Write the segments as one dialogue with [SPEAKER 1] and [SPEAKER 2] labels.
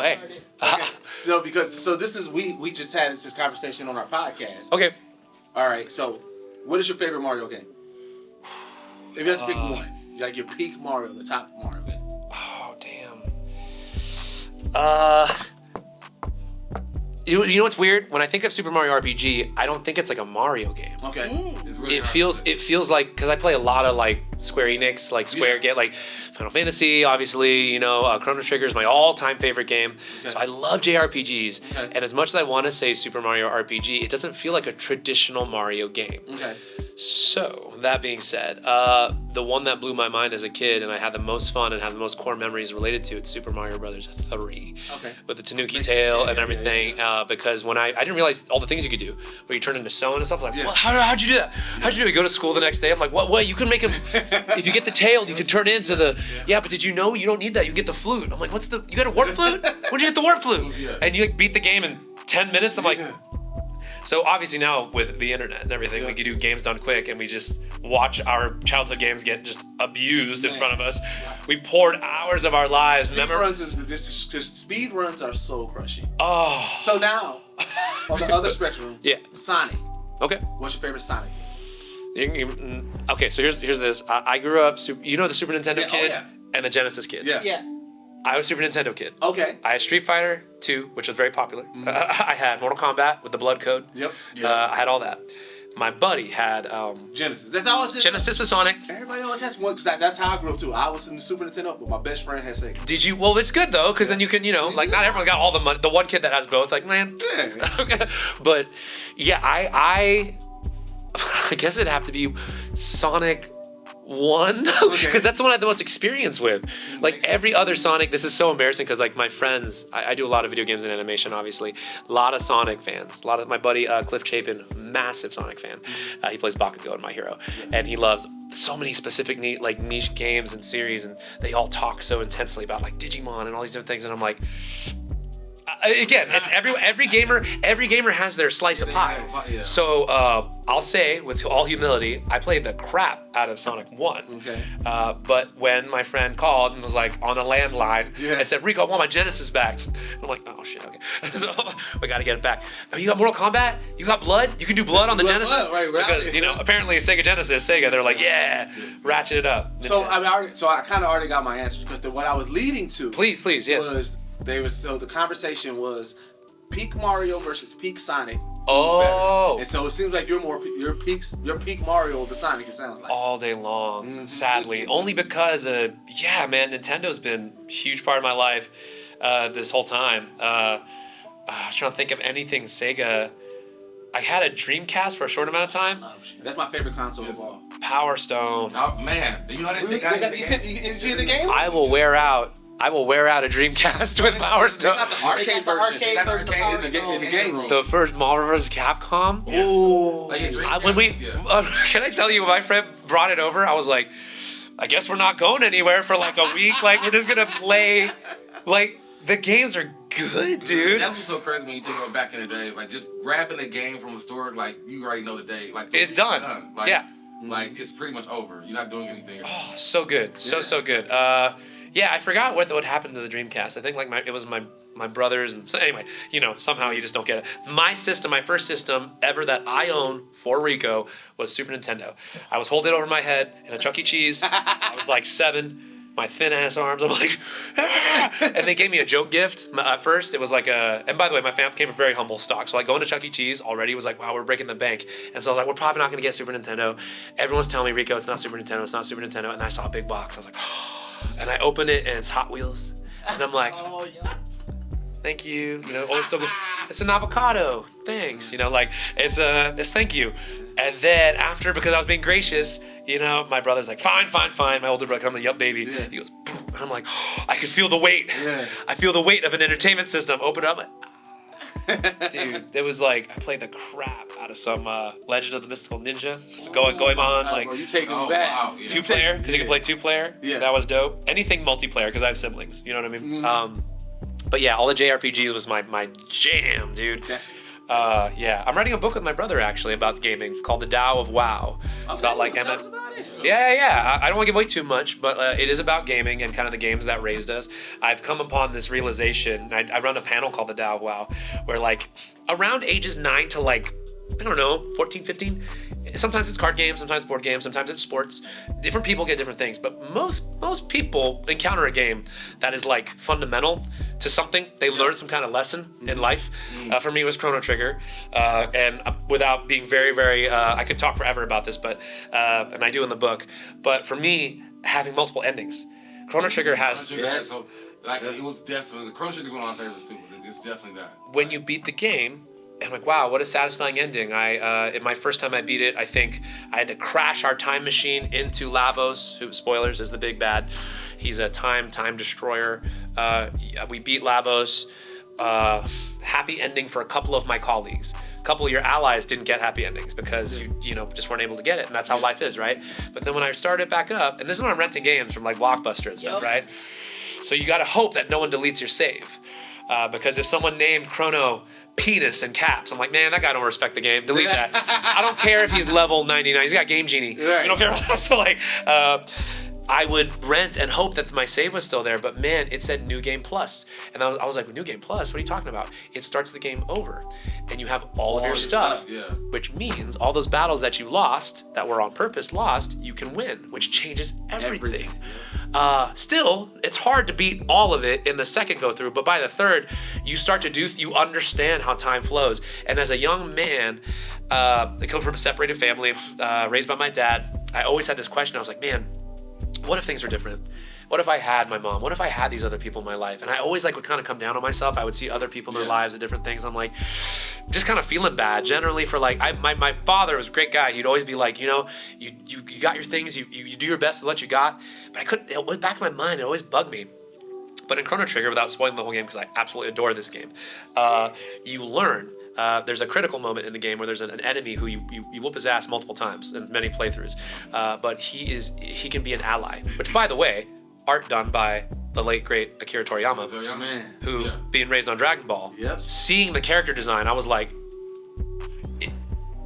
[SPEAKER 1] hey.
[SPEAKER 2] Okay. No, because this is we just had this conversation on our podcast.
[SPEAKER 1] Okay.
[SPEAKER 2] All right. So, what is your favorite Mario game? If you have to pick one, like your peak Mario, the top Mario game.
[SPEAKER 1] Oh damn. You know what's weird? When I think of Super Mario RPG, I don't think it's like a Mario game.
[SPEAKER 2] Okay.
[SPEAKER 3] It's really
[SPEAKER 1] It feels like, because I play a lot of like Square Enix, like Square get like Final Fantasy, obviously, you know, Chrono Trigger is my all-time favorite game.
[SPEAKER 2] Okay.
[SPEAKER 1] So I love JRPGs.
[SPEAKER 2] Okay.
[SPEAKER 1] And as much as I want to say Super Mario RPG, it doesn't feel like a traditional Mario game.
[SPEAKER 2] Okay.
[SPEAKER 1] So, that being said, the one that blew my mind as a kid and I had the most fun and have the most core memories related to it, Super Mario Brothers 3.
[SPEAKER 2] Okay.
[SPEAKER 1] With the Tanuki tail and everything, because when I didn't realize all the things you could do, where you turn into Sona and stuff, like, what? How'd you do that? How'd you do it? You go to school the next day, I'm like, what, you can make him, if you get the tail, you can turn into the, but did you know you don't need that, you get the flute. I'm like, you got a warp flute? Where'd you get the warp flute? And you like beat the game in 10 minutes, I'm like, so obviously now with the internet and everything, we can do games done quick and we just watch our childhood games get just abused in front of us. We poured hours of our lives.
[SPEAKER 2] Speed runs are soul crushing.
[SPEAKER 1] Oh.
[SPEAKER 2] So now, on the other spectrum, Sonic.
[SPEAKER 1] Okay.
[SPEAKER 2] What's your favorite Sonic game?
[SPEAKER 1] Okay, so here's this. I grew up, you know the Super Nintendo kid and the Genesis kid?
[SPEAKER 2] Yeah.
[SPEAKER 1] I was a Super Nintendo kid.
[SPEAKER 2] Okay.
[SPEAKER 1] I had Street Fighter 2, which was very popular. I had Mortal Kombat with the blood code.
[SPEAKER 2] Yep.
[SPEAKER 1] I had all that. My buddy had
[SPEAKER 2] Genesis. That's always
[SPEAKER 1] Genesis with Sonic.
[SPEAKER 2] Everybody always has one, because that's how I grew up too. I was in the Super Nintendo, but my best friend had Sega.
[SPEAKER 1] Did you? Well, it's good though, because then you can, you know, like not everyone got all the money. The one kid that has both, like, man. Okay. But yeah, I guess it'd have to be Sonic 1, because that's the one I had the most experience with. Like every other Sonic, this is so embarrassing because like my friends, I do a lot of video games and animation, obviously. A lot of Sonic fans. A lot of my buddy Cliff Chapin, massive Sonic fan. He plays Bakugo in My Hero, and he loves so many specific niche games and series, and they all talk so intensely about like Digimon and all these different things, and I'm like. Again, it's every gamer has their slice of pie. So I'll say, with all humility, I played the crap out of Sonic 1.
[SPEAKER 2] Okay.
[SPEAKER 1] But when my friend called and was like on a landline and said, "Ricco, I want my Genesis back," I'm like, "Oh shit, okay." So we gotta get it back. Oh, you got Mortal Kombat? You got blood? You can do blood on the Genesis?
[SPEAKER 2] Right,
[SPEAKER 1] because you know, apparently Sega Genesis, they're like, ratchet it up.
[SPEAKER 2] So I kind of already got my answer, because what I was leading to.
[SPEAKER 1] Please, yes.
[SPEAKER 2] Was the conversation was peak Mario versus peak Sonic.
[SPEAKER 1] Oh.
[SPEAKER 2] And so it seems like your peak Mario over Sonic, it sounds like.
[SPEAKER 1] All day long, sadly. Only because Nintendo's been a huge part of my life this whole time. I was trying to think of anything Sega. I had a Dreamcast for a short amount of time.
[SPEAKER 2] That's my favorite console of all.
[SPEAKER 1] Power Stone.
[SPEAKER 3] Oh man, you know that they got
[SPEAKER 2] in the game?
[SPEAKER 1] I will wear out a Dreamcast with Power Stone.
[SPEAKER 2] Not the arcade version. They got the arcade in the game room.
[SPEAKER 1] The first Marvel vs. Capcom.
[SPEAKER 2] Oh.
[SPEAKER 1] Can I tell you, when my friend brought it over, I was like, I guess we're not going anywhere for like a week. Like we're just gonna play. Like the games are good, dude.
[SPEAKER 3] That was so crazy when you think about back in the day, like just grabbing a game from a store, like you already know the day, like
[SPEAKER 1] it's done.
[SPEAKER 3] Like,
[SPEAKER 1] yeah.
[SPEAKER 3] Like it's pretty much over. You're not doing anything.
[SPEAKER 1] Oh, so good, so good. I forgot what happened to the Dreamcast. I think like it was my brothers, and so anyway, you know, somehow you just don't get it. My first system ever that I own for Ricco was Super Nintendo. I was holding it over my head in a Chuck E. Cheese. I was like 7. My thin ass arms, I'm like, and they gave me a joke gift. At first, it was like and by the way, my family came from very humble stock. So like going to Chuck E. Cheese already was like, wow, we're breaking the bank. And so I was like, we're probably not gonna get Super Nintendo. Everyone's telling me, Ricco, it's not Super Nintendo, it's not Super Nintendo. And I saw a big box. I was like, oh. And I opened it and it's Hot Wheels. And I'm like, thank you. You know, always still, it's an avocado. Thanks. You know, like it's thank you. And then after, because I was being gracious, you know, my brother's like, fine. My older brother, I'm like, yup, baby. Yeah. He goes, boom. And I'm like, oh, I could feel the weight. Yeah. I feel the weight of an entertainment system. Open it up. Dude, it was like, I played the crap out of some Legend of the Mystical Ninja. So going on, like,
[SPEAKER 2] you taking me back.
[SPEAKER 3] Wow, yeah.
[SPEAKER 1] 2-player, because you can play 2-player. Yeah. That was dope. Anything multiplayer, because I have siblings. You know what I mean? But yeah, all the JRPGs was my jam, dude. Yeah, I'm writing a book with my brother actually about gaming called The Tao of WoW. It's about like
[SPEAKER 2] tell us about it.
[SPEAKER 1] yeah. I don't want to give away too much, but it is about gaming and kind of the games that raised us. I've come upon this realization. I run a panel called The Tao of WoW, where like around ages 9 to like, I don't know, 14, 15. Sometimes it's card games, sometimes board games, sometimes it's sports. Different people get different things, but most people encounter a game that is like fundamental to something. They learn some kind of lesson in life. For me, it was Chrono Trigger, and without being very, I could talk forever about this, but and I do in the book. But for me, having multiple endings, Chrono Trigger has.
[SPEAKER 3] So, like, it was definitely Chrono Trigger is one of my favorites too. It's definitely that.
[SPEAKER 1] When you beat the game, I'm like, wow, what a satisfying ending. In my first time I beat it, I think I had to crash our time machine into Lavos, who, spoilers, is the big bad. He's a time destroyer. We beat Lavos. Happy ending for a couple of my colleagues. A couple of your allies didn't get happy endings because you just weren't able to get it, and that's how life is, right? But then when I started it back up, and this is when I'm renting games from like Blockbuster and stuff, right? So you gotta hope that no one deletes your save. Because if someone named Chrono penis in caps, I'm like, man, that guy don't respect the game. Delete that. I don't care if he's level 99. He's got Game Genie.
[SPEAKER 2] Right.
[SPEAKER 1] We don't care. So like, I would rent and hope that my save was still there, but man, it said New Game Plus. And I was like, New Game Plus? What are you talking about? It starts the game over. And you have all of your stuff, which means all those battles that you lost, that were on purpose lost, you can win, which changes everything. Still, it's hard to beat all of it in the second go through, but by the third, you understand how time flows. And as a young man, I come from a separated family, raised by my dad, I always had this question. I was like, man, what if things were different? What if I had my mom? What if I had these other people in my life? And I always would kind of come down on myself. I would see other people in their lives and different things. I'm like, just kind of feeling bad. Generally for like, my father was a great guy. He'd always be like, you got your things. You do your best with what you got. But I couldn't, it went back in my mind. It always bugged me. But in Chrono Trigger, without spoiling the whole game, because I absolutely adore this game, you learn. There's a critical moment in the game where there's an enemy who you whoop his ass multiple times in many playthroughs. But he can be an ally. Which, by the way, art done by the late great Akira Toriyama, who being raised on Dragon Ball, seeing the character design, I was like,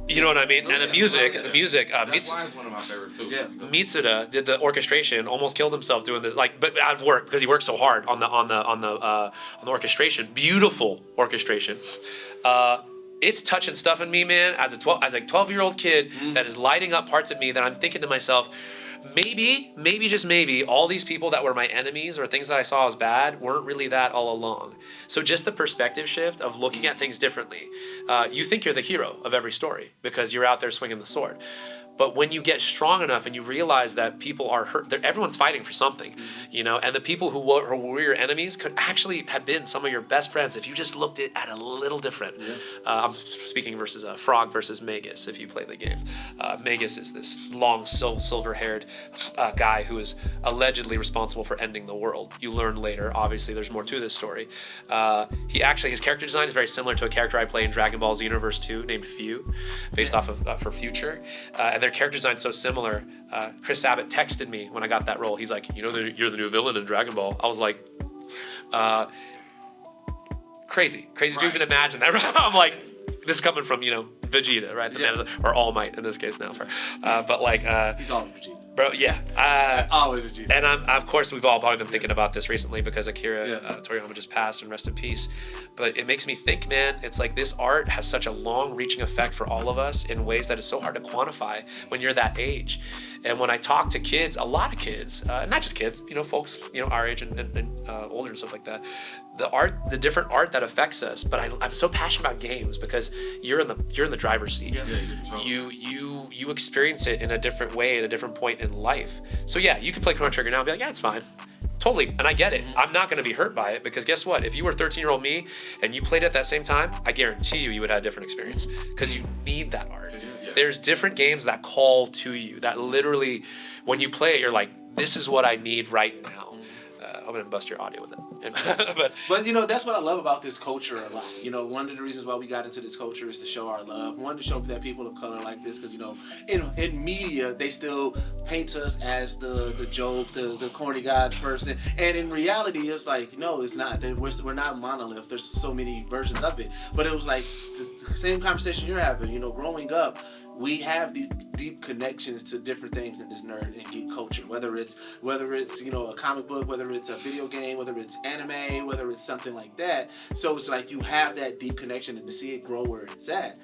[SPEAKER 1] you know what I mean? And the music,
[SPEAKER 3] That's why it's one of my favorites too.
[SPEAKER 1] Mitsuda did the orchestration, almost killed himself doing this, but out of work because he worked so hard on the orchestration. Beautiful orchestration. It's touching stuff in me, man. As a 12-year-old kid that is lighting up parts of me that I'm thinking to myself, maybe just maybe, all these people that were my enemies or things that I saw as bad weren't really that all along. So just the perspective shift of looking at things differently. You think you're the hero of every story because you're out there swinging the sword. But when you get strong enough and you realize that people are hurt, everyone's fighting for something, and the people who were your enemies could actually have been some of your best friends if you just looked at a little different. I'm speaking versus Frog versus Magus, if you play the game. Magus is this long, silver-haired guy who is allegedly responsible for ending the world. You learn later, obviously there's more to this story. His character design is very similar to a character I play in Dragon Ball Xenoverse 2 named Few, based off of for Future. And their character design is so similar. Chris Sabat texted me when I got that role. He's like, you're the new villain in Dragon Ball. I was like, crazy to even imagine that. I'm like, this is coming from Vegeta, right? Man, or All Might in this case now. But like,
[SPEAKER 2] he's always Vegeta.
[SPEAKER 1] Bro, yeah.
[SPEAKER 2] Always Vegeta.
[SPEAKER 1] And of course, we've all probably been thinking about this recently because Akira Toriyama just passed, and rest in peace. But it makes me think, man, it's like this art has such a long-reaching effect for all of us in ways that is so hard to quantify when you're that age. And when I talk to kids, a lot of kids, not just kids, folks, our age and older and stuff like that, the different art that affects us. But I'm so passionate about games because you're in the driver's seat. You experience it in a different way at a different point in life. So yeah, you could play Chrono Trigger now and be like, yeah, it's fine. Totally, and I get it. I'm not going to be hurt by it because guess what? If you were 13-year-old me and you played it at that same time, I guarantee you would have a different experience because you need that art. There's different games that call to you, that literally, when you play it, you're like, this is what I need right now. I'm going to bust your audio with it.
[SPEAKER 2] But that's what I love about this culture a lot. One of the reasons why we got into this culture is to show our love. One, to show that people of color like this, because in media they still paint us as the joke, the corny guy person, and in reality it's like, no, it's not. We're not a monolith. There's so many versions of it. But it was like to same conversation you're having. You know, growing up, we have these deep connections to different things in this nerd and geek culture. Whether it's you know, a comic book, whether it's a video game, whether it's anime, whether it's something like that. So it's like you have that deep connection, and to see it grow where it's at.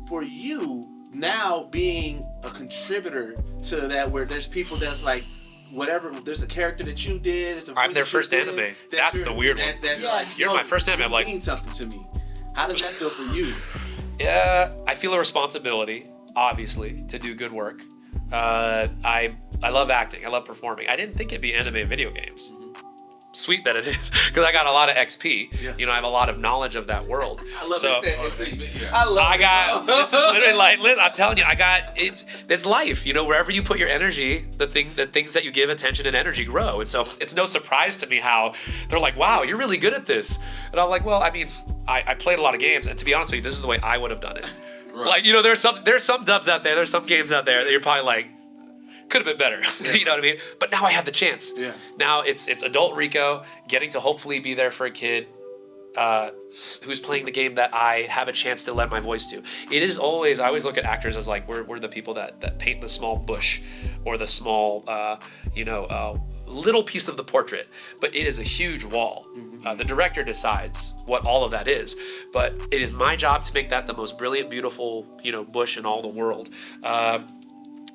[SPEAKER 2] For you now being a contributor to that, where there's people that's like, whatever, there's a character that you did.
[SPEAKER 1] I'm their first anime. That's the weird one. You're my first anime. I'm like,
[SPEAKER 2] mean something to me. How does that feel for you?
[SPEAKER 1] Yeah, I feel a responsibility, obviously, to do good work. I love acting. I love performing. I didn't think it'd be anime and video games. Sweet that it is, because I got a lot of XP.
[SPEAKER 2] Yeah.
[SPEAKER 1] You know, I have a lot of knowledge of that world.
[SPEAKER 2] I love
[SPEAKER 1] so,
[SPEAKER 2] it. I love it.
[SPEAKER 1] This is literally like, I'm telling you, it's life. You know, wherever you put your energy, the things that you give attention and energy grow. And so it's no surprise to me how they're like, wow, you're really good at this. And I'm like, well, I mean, I played a lot of games, and to be honest with you, this is the way I would have done it. Right. Like, you know, there's some dubs out there, there's some games out there that you're probably like, could have been better.
[SPEAKER 2] Yeah.
[SPEAKER 1] You know what I mean? But now I have the chance.
[SPEAKER 2] Yeah.
[SPEAKER 1] Now it's adult Ricco getting to hopefully be there for a kid who's playing the game that I have a chance to lend my voice to. It is always, I always look at actors as like, we're the people that paint the small bush or the small, little piece of the portrait, but it is a huge wall. The director decides what all of that is, but it is my job to make that the most brilliant, beautiful, bush in all the world.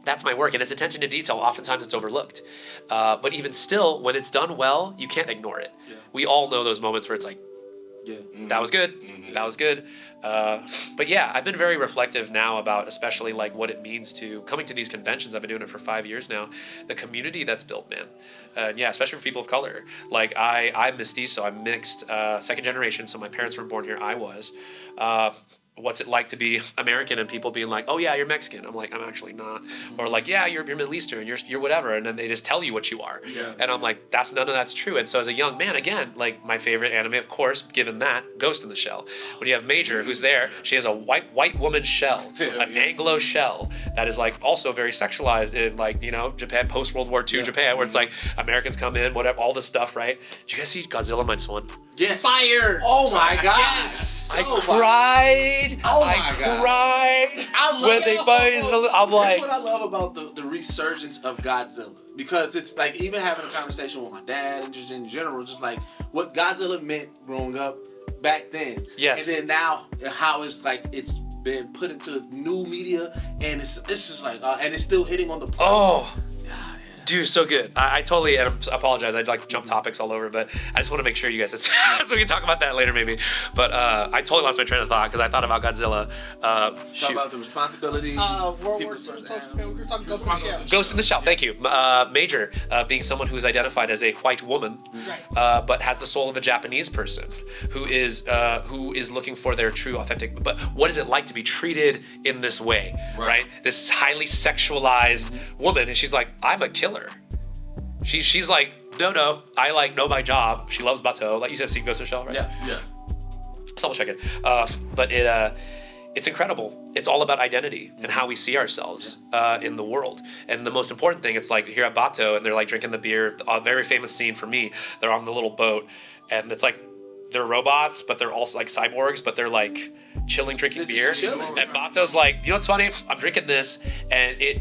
[SPEAKER 1] That's my work, and it's attention to detail. Oftentimes it's overlooked. But even still, when it's done well, you can't ignore it.
[SPEAKER 2] Yeah.
[SPEAKER 1] We all know those moments where it's like,
[SPEAKER 2] yeah,
[SPEAKER 1] that was good, that was good. But yeah, I've been very reflective now about especially like what it means to coming to these conventions. I've been doing it for 5 years now. The community that's built, man. Yeah, especially for people of color. Like I'm mestizo, I'm mixed, second generation, so my parents were born here, I was. What's it like to be American and people being like, oh yeah, you're Mexican. I'm like, I'm actually not. Or like, yeah, you're Middle Eastern, you're whatever. And then they just tell you what you are.
[SPEAKER 2] Yeah.
[SPEAKER 1] And I'm like, none of that's true. And so as a young man, again, like my favorite anime, of course, given that, Ghost in the Shell. When you have Major, who's there, she has a white woman shell, an Anglo shell that is like also very sexualized in like, Japan, post-World War II Japan, where it's like Americans come in, whatever, all this stuff, right? Did you guys see Godzilla -1?
[SPEAKER 2] Yes.
[SPEAKER 4] Fire!
[SPEAKER 2] Oh my God!
[SPEAKER 4] Yes.
[SPEAKER 1] I cried.
[SPEAKER 2] Oh my
[SPEAKER 1] I
[SPEAKER 2] God.
[SPEAKER 1] cried.
[SPEAKER 2] I love
[SPEAKER 1] when they I'm like,
[SPEAKER 2] that's what I love about the resurgence of Godzilla, because it's like even having a conversation with my dad and just in general, just like what Godzilla meant growing up back then.
[SPEAKER 1] Yes.
[SPEAKER 2] And then now how it's like it's been put into new media, and it's just like and it's still hitting on the points.
[SPEAKER 1] oh. Dude, so good. I totally, and I apologize, I'd like jump topics all over, but I just want to make sure you guys, so we can talk about that later maybe. But I totally lost my train of thought because I thought about Godzilla.
[SPEAKER 2] Talk about the responsibility.
[SPEAKER 4] We're talking Ghost in the Shell.
[SPEAKER 1] Ghost in the Shell, thank you. Major, being someone who is identified as a white woman, but has the soul of a Japanese person, who is looking for their true, authentic, but what is it like to be treated in this way, right? This highly sexualized woman, and she's like, I'm a killer. She's like, no, I like know my job. She loves Bateau, like you said, see Ghost in the Shell, right?
[SPEAKER 2] Yeah.
[SPEAKER 1] Let's double check it. But it's incredible. It's all about identity and how we see ourselves in the world. And the most important thing, it's like here at Bateau, and they're like drinking the beer. A very famous scene for me. They're on the little boat, and it's like they're robots, but they're also like cyborgs, but they're like chilling, drinking beer. And Bateau's like, you know what's funny? I'm drinking this, and it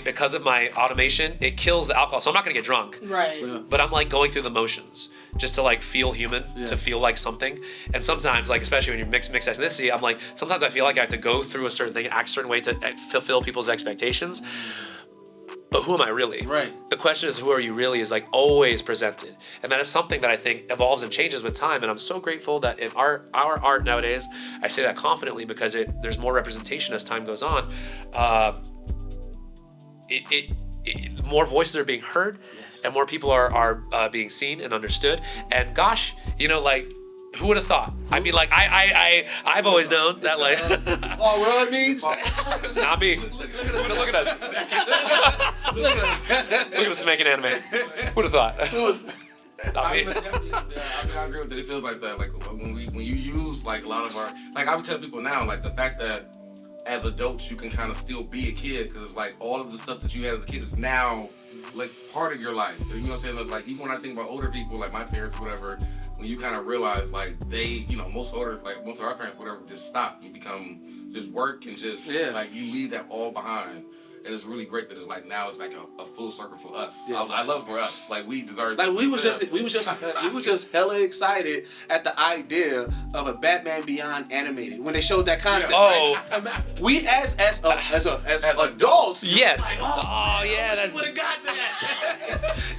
[SPEAKER 1] because of my automation, it kills the alcohol. So I'm not gonna get drunk.
[SPEAKER 4] Right.
[SPEAKER 2] Yeah.
[SPEAKER 1] But I'm like going through the motions just to like feel human, to feel like something. And sometimes, like especially when you're mixed ethnicity, I'm like, sometimes I feel like I have to go through a certain thing, act a certain way to fulfill people's expectations. But who am I really?
[SPEAKER 2] Right.
[SPEAKER 1] The question is, who are you really, is like always presented. And that is something that I think evolves and changes with time. And I'm so grateful that in our art nowadays, I say that confidently because there's more representation as time goes on. More voices are being heard, and more people are being seen and understood. And gosh, like, who would have thought? I mean, like, I've always known that, like,
[SPEAKER 2] Oh, what it means?
[SPEAKER 1] not me. Look at us. Look at us making anime. Who'd have thought? Not me.
[SPEAKER 3] I agree with that. It feels like that. Like when you use like a lot of our, like I would tell people now, like the fact that as adults you can kind of still be a kid, because like all of the stuff that you had as a kid is now like part of your life. You know what I'm saying? It's like even when I think about older people, like my parents or whatever, when you kind of realize like they, most of our parents, whatever, just stop and become just work and just like you leave that all behind. And it's really great that it's like now it's like a full circle for us. Yeah. I love it for us. Like we deserve.
[SPEAKER 2] Like we was just hella excited at the idea of a Batman Beyond animated when they showed that concept.
[SPEAKER 1] Oh,
[SPEAKER 2] right? We as adults.
[SPEAKER 1] Yes.
[SPEAKER 2] Like,
[SPEAKER 1] that's.
[SPEAKER 2] Would have got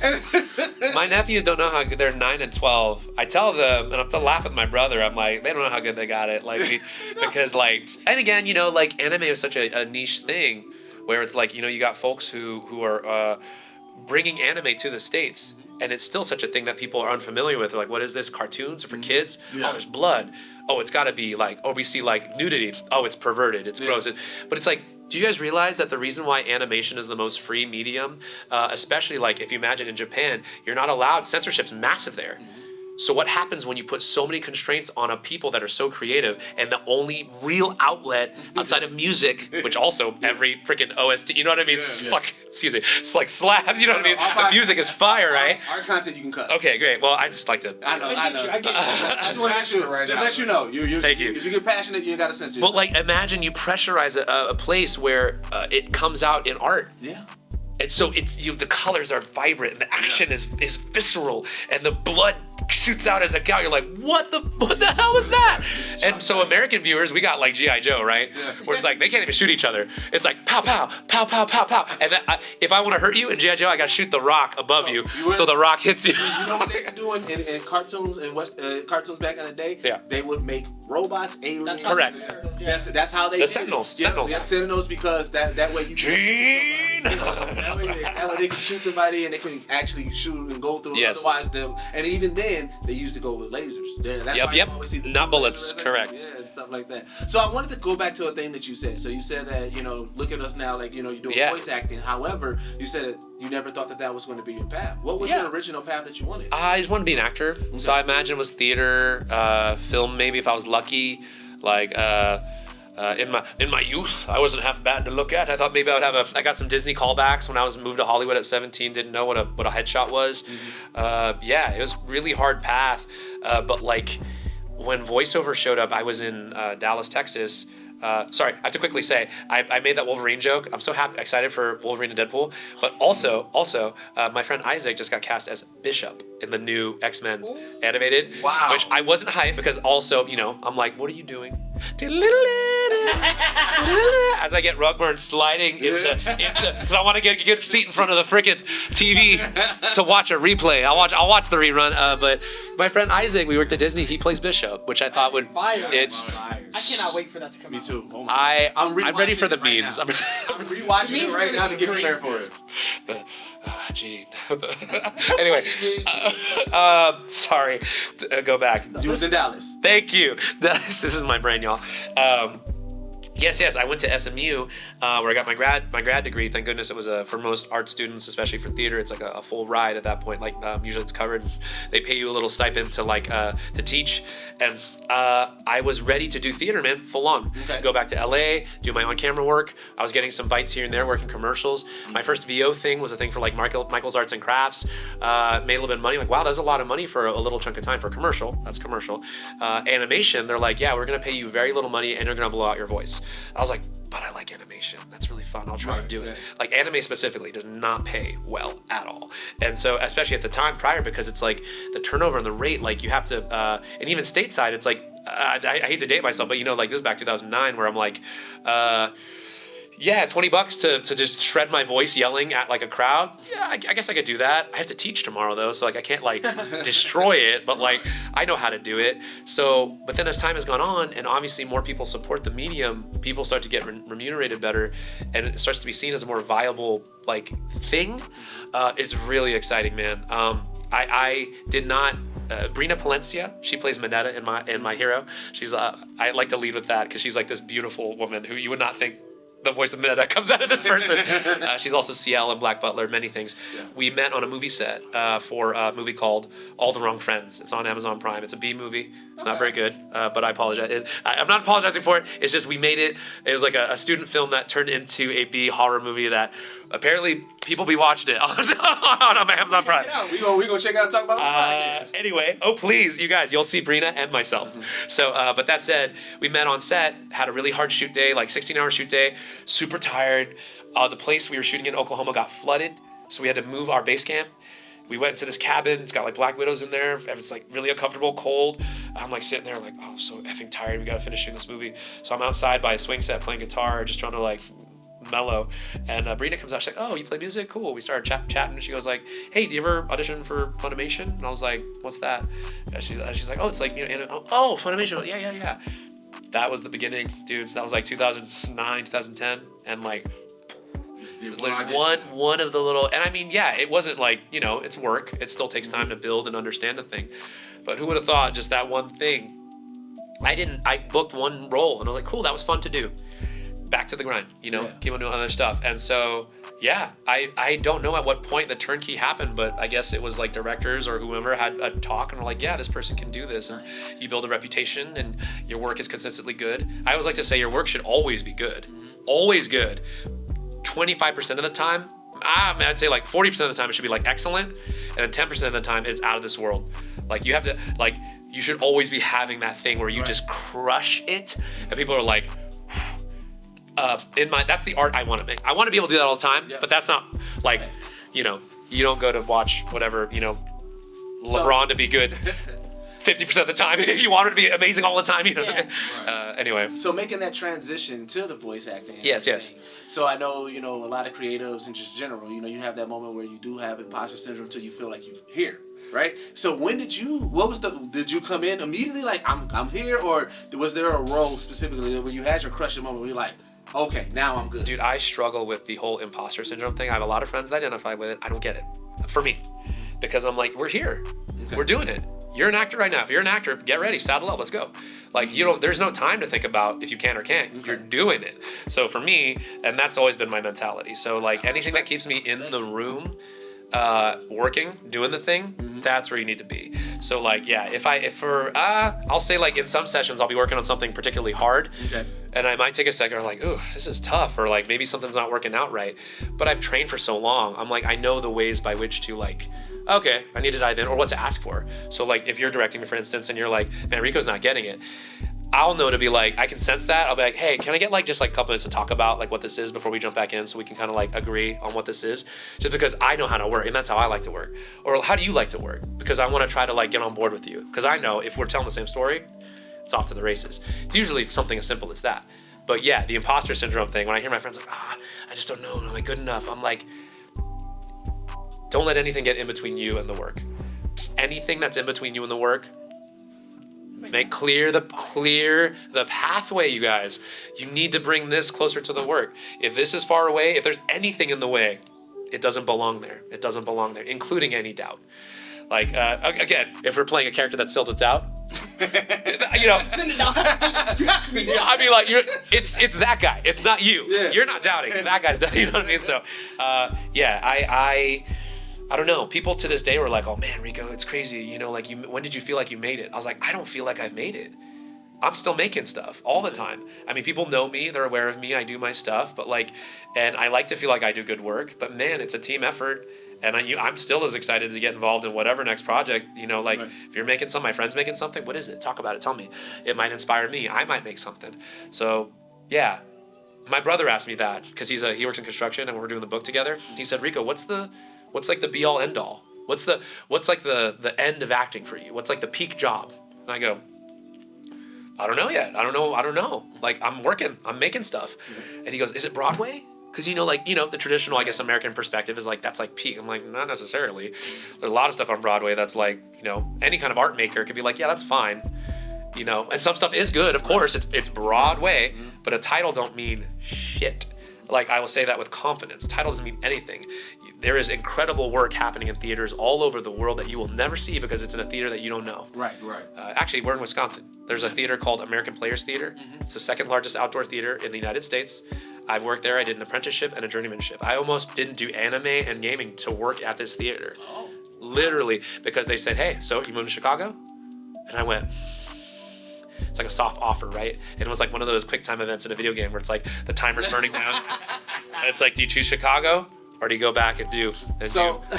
[SPEAKER 2] that.
[SPEAKER 1] My nephews don't know how good. They're 9 and 12. I tell them, and I'm to laugh with my brother. I'm like, they don't know how good they got it. Like, because like, and again, like anime is such a niche thing. Where it's like, you got folks who are bringing anime to the States, and it's still such a thing that people are unfamiliar with. They're like, what is this? Cartoons for kids? Yeah. Oh, there's blood. Oh, it's got to be like, we see like nudity. Oh, it's perverted. It's gross. But it's like, do you guys realize that the reason why animation is the most free medium, especially like if you imagine in Japan, you're not allowed, censorship's massive there. So what happens when you put so many constraints on a people that are so creative, and the only real outlet outside of music, which also every freaking OST, you know what I mean? Excuse me. It's like slabs, you know what I mean? The music is fire, right?
[SPEAKER 2] Our content you can cut.
[SPEAKER 1] Okay, great. Well, I just like to.
[SPEAKER 2] I know.
[SPEAKER 4] I get you.
[SPEAKER 2] I just want to ask you right now. Let you know.
[SPEAKER 1] Thank you.
[SPEAKER 2] If you get passionate, you got to censor yourself.
[SPEAKER 1] But like, imagine you pressurize a place where it comes out in art.
[SPEAKER 2] Yeah.
[SPEAKER 1] And so the colors are vibrant, and the action is visceral, and the blood shoots out as a cow. You're like, what the hell was that? And so American viewers, we got like G.I. Joe, right? Yeah. Where it's like they can't even shoot each other. It's like pow pow pow pow pow pow. And then if I want to hurt you in G.I. Joe, I gotta shoot the rock above you, so the rock hits you.
[SPEAKER 2] You know what they used to do in cartoons cartoons back in the day?
[SPEAKER 1] Yeah.
[SPEAKER 2] They would make robots, aliens.
[SPEAKER 1] Correct.
[SPEAKER 2] That's how they.
[SPEAKER 1] The Sentinels.
[SPEAKER 2] Yeah, Sentinels, because that way you.
[SPEAKER 1] Gene.
[SPEAKER 2] That way they can shoot somebody and they can actually shoot and go through.
[SPEAKER 1] Yes.
[SPEAKER 2] Otherwise, and even then they used to go with lasers. That's why you always see
[SPEAKER 1] not bullets. Correct.
[SPEAKER 2] Yeah, and stuff like that. So I wanted to go back to a thing that you said. So you said that look at us now, like you're doing voice acting. However, you said that you never thought that was going to be your path. What was your original path that you wanted?
[SPEAKER 1] I just wanted to be an actor. Okay. So I imagine it was theater, film, maybe if I was lucky, like. In my youth, I wasn't half bad to look at. I thought maybe I got some Disney callbacks when I was moved to Hollywood at 17. Didn't know what a headshot was. It was really hard path. But like when voiceover showed up, I was in Dallas, Texas. Sorry, I have to quickly say I made that Wolverine joke. I'm so excited for Wolverine and Deadpool. But also, my friend Isaac just got cast as Bishop in the new X-Men animated.
[SPEAKER 3] Wow.
[SPEAKER 1] Which I wasn't hyped because also, I'm like, what are you doing? As I get rug burn sliding into because I want to get a good seat in front of the freaking TV to watch a replay. I'll watch the rerun. But my friend Isaac, we worked at Disney. He plays Bishop, which I thought would.
[SPEAKER 4] Fire.
[SPEAKER 1] I
[SPEAKER 4] cannot wait for that to come out.
[SPEAKER 2] Me too. Oh
[SPEAKER 1] I'm ready for the memes.
[SPEAKER 2] I'm rewatching it right now to get prepared for it.
[SPEAKER 1] Gene. Anyway, sorry. Go back.
[SPEAKER 2] You was in Dallas.
[SPEAKER 1] Thank you. This is my brain, y'all. Yes. I went to SMU where I got my grad degree. Thank goodness it was for most art students, especially for theater. It's like a full ride at that point. Like usually it's covered. They pay you a little stipend to teach. And I was ready to do theater, man, full on. Okay. Go back to LA, do my on-camera work. I was getting some bites here and there, working commercials. My first VO thing was a thing for like Michael's Arts and Crafts. Made a little bit of money. Like, wow, that's a lot of money for a little chunk of time for a commercial. That's commercial. Animation, they're like, yeah, we're gonna pay you very little money and you're gonna blow out your voice. I was like, but I like animation. That's really fun. I'll try and do it. Like anime specifically does not pay well at all. And so, especially at the time prior, because it's like the turnover and the rate, like you have to, and even stateside, it's like, I hate to date myself, but like this is back 2009 where I'm like, yeah, $20 to just shred my voice yelling at like a crowd. Yeah, I guess I could do that. I have to teach tomorrow though, so like I can't like destroy it, but like I know how to do it. So, but then as time has gone on, and obviously more people support the medium, people start to get remunerated better, and it starts to be seen as a more viable like thing. It's really exciting, man. I did not. Brina Palencia, she plays Minetta in my Hero. She's I like to lead with that because she's like this beautiful woman who you would not think the voice of Minetta comes out of this person. She's also CL and Black Butler, many things. Yeah. We met on a movie set for a movie called All the Wrong Friends. It's on Amazon Prime. It's a B movie. It's not very good, but I apologize. I'm not apologizing for it. It's just we made it. It was like a student film that turned into a B horror movie that apparently people be watching it on Amazon Prime.
[SPEAKER 2] We gonna check out and talk about the podcast.
[SPEAKER 1] Anyway, please, you guys, you'll see Brina and myself. So, but that said, we met on set, had a really hard shoot day, like 16-hour shoot day, super tired. The place we were shooting in Oklahoma got flooded, so we had to move our base camp. We went into this cabin. It's got like black widows in there. It's like really uncomfortable, cold. I'm like sitting there like, oh, I'm so effing tired. We gotta finish shooting this movie. So I'm outside by a swing set playing guitar, just trying to like mellow. And Brina comes out. She's like, oh, you play music? Cool. We started chatting. She goes like, hey, do you ever audition for Funimation? And I was like, what's that? And she's like, oh, it's like, you know, oh, Funimation. Yeah. That was the beginning, dude. That was like 2009, 2010. And like, it was like one of the little, and I mean, yeah, it wasn't like, you know, it's work. It still takes time to build and understand the thing. But who would have thought just that one thing? I booked one role and I was like, cool, that was fun to do. Back to the grind, you know, keep on doing other stuff. And so, yeah, I don't know at what point the turnkey happened, but I guess it was like directors or whoever had a talk and were like, yeah, this person can do this. And you build a reputation and your work is consistently good. I always like to say your work should always be good. Always good. 25% of the time, I'd say like 40% of the time it should be like excellent, and then 10% of the time it's out of this world. Like you have to, like, you should always be having that thing where you just crush it, and people are like, that's the art I want to make. I want to be able to do that all the time, but that's not like, you know, you don't go to watch whatever, you know, LeBron to be good 50% of the time. You want her to be amazing all the time, you know. Anyway.
[SPEAKER 2] So making that transition to the voice acting.
[SPEAKER 1] Yes.
[SPEAKER 2] So I know, you know, a lot of creatives and just general, you know, you have that moment where you do have imposter syndrome until you feel like you're here, right? So did you come in immediately like, I'm here, or was there a role specifically where you had your crushing moment where you're like, okay, now I'm good?
[SPEAKER 1] Dude, I struggle with the whole imposter syndrome thing. I have a lot of friends that identify with it. I don't get it. For me. Because I'm like, we're here. Okay. We're doing it. You're an actor right now. If you're an actor, get ready, saddle up, let's go. Like, you know, there's no time to think about if you can or can't. Okay. You're doing it. So for me, and that's always been my mentality. So like anything that keeps me in the room, working, doing the thing, that's where you need to be. So like, yeah, I'll say like in some sessions, I'll be working on something particularly hard. Okay. And I might take a second, I'm like, ooh, this is tough. Or like maybe something's not working out right. But I've trained for so long. I'm like, I know the ways by which to like, okay, I need to dive in, or what to ask for. So like if you're directing me, for instance, and you're like, man, Ricco's not getting it, I'll know to be like, I can sense that. I'll be like, hey, can I get like just like a couple minutes to talk about like what this is before we jump back in, so we can kind of like agree on what this is, just because I know how to work and that's how I like to work. Or how do you like to work? Because I want to try to like get on board with you, because I know if we're telling the same story, it's off to the races. It's usually something as simple as that. But yeah, the imposter syndrome thing, when I hear my friends like, I just don't know, am I good enough? I'm like, don't let anything get in between you and the work. Anything that's in between you and the work, make clear the pathway, you guys. You need to bring this closer to the work. If this is far away, if there's anything in the way, it doesn't belong there. It doesn't belong there, including any doubt. Like, again, if we're playing a character that's filled with doubt, you know, I mean, like, it's that guy. It's not you. Yeah. You're not doubting. That guy's doubting. You know what I mean? So, yeah, I don't know. People to this day were like, oh man, Ricco, it's crazy. You know, like, when did you feel like you made it? I was like, I don't feel like I've made it. I'm still making stuff all the time. I mean, people know me, they're aware of me, I do my stuff, but like, and I like to feel like I do good work, but man, it's a team effort. And I'm still as excited to get involved in whatever next project, you know, like if you're making something, my friend's making something, what is it? Talk about it, tell me. It might inspire me, I might make something. So yeah, my brother asked me that because he works in construction and we're doing the book together. He said, Ricco, what's like the be all end all? What's like the end of acting for you? What's like the peak job? And I go, I don't know yet. I don't know. Like, I'm working, I'm making stuff. And he goes, is it Broadway? Because, you know, like, you know, the traditional, I guess, American perspective is like, that's like peak. I'm like, not necessarily. There's a lot of stuff on Broadway that's like, you know, any kind of art maker could be like, yeah, that's fine. You know, and some stuff is good, of course, it's Broadway, but a title don't mean shit. Like, I will say that with confidence. A title doesn't mean anything. There is incredible work happening in theaters all over the world that you will never see because it's in a theater that you don't know.
[SPEAKER 2] Right.
[SPEAKER 1] Actually, we're in Wisconsin. There's a theater called American Players Theater. It's the second largest outdoor theater in the United States. I've worked there. I did an apprenticeship and a journeymanship. I almost didn't do anime and gaming to work at this theater. Oh. Literally, because they said, hey, so you moving to Chicago? And I went, it's like a soft offer, right? And it was like one of those quick time events in a video game where it's like the timer's burning down. It's like, do you choose Chicago or do you go back and do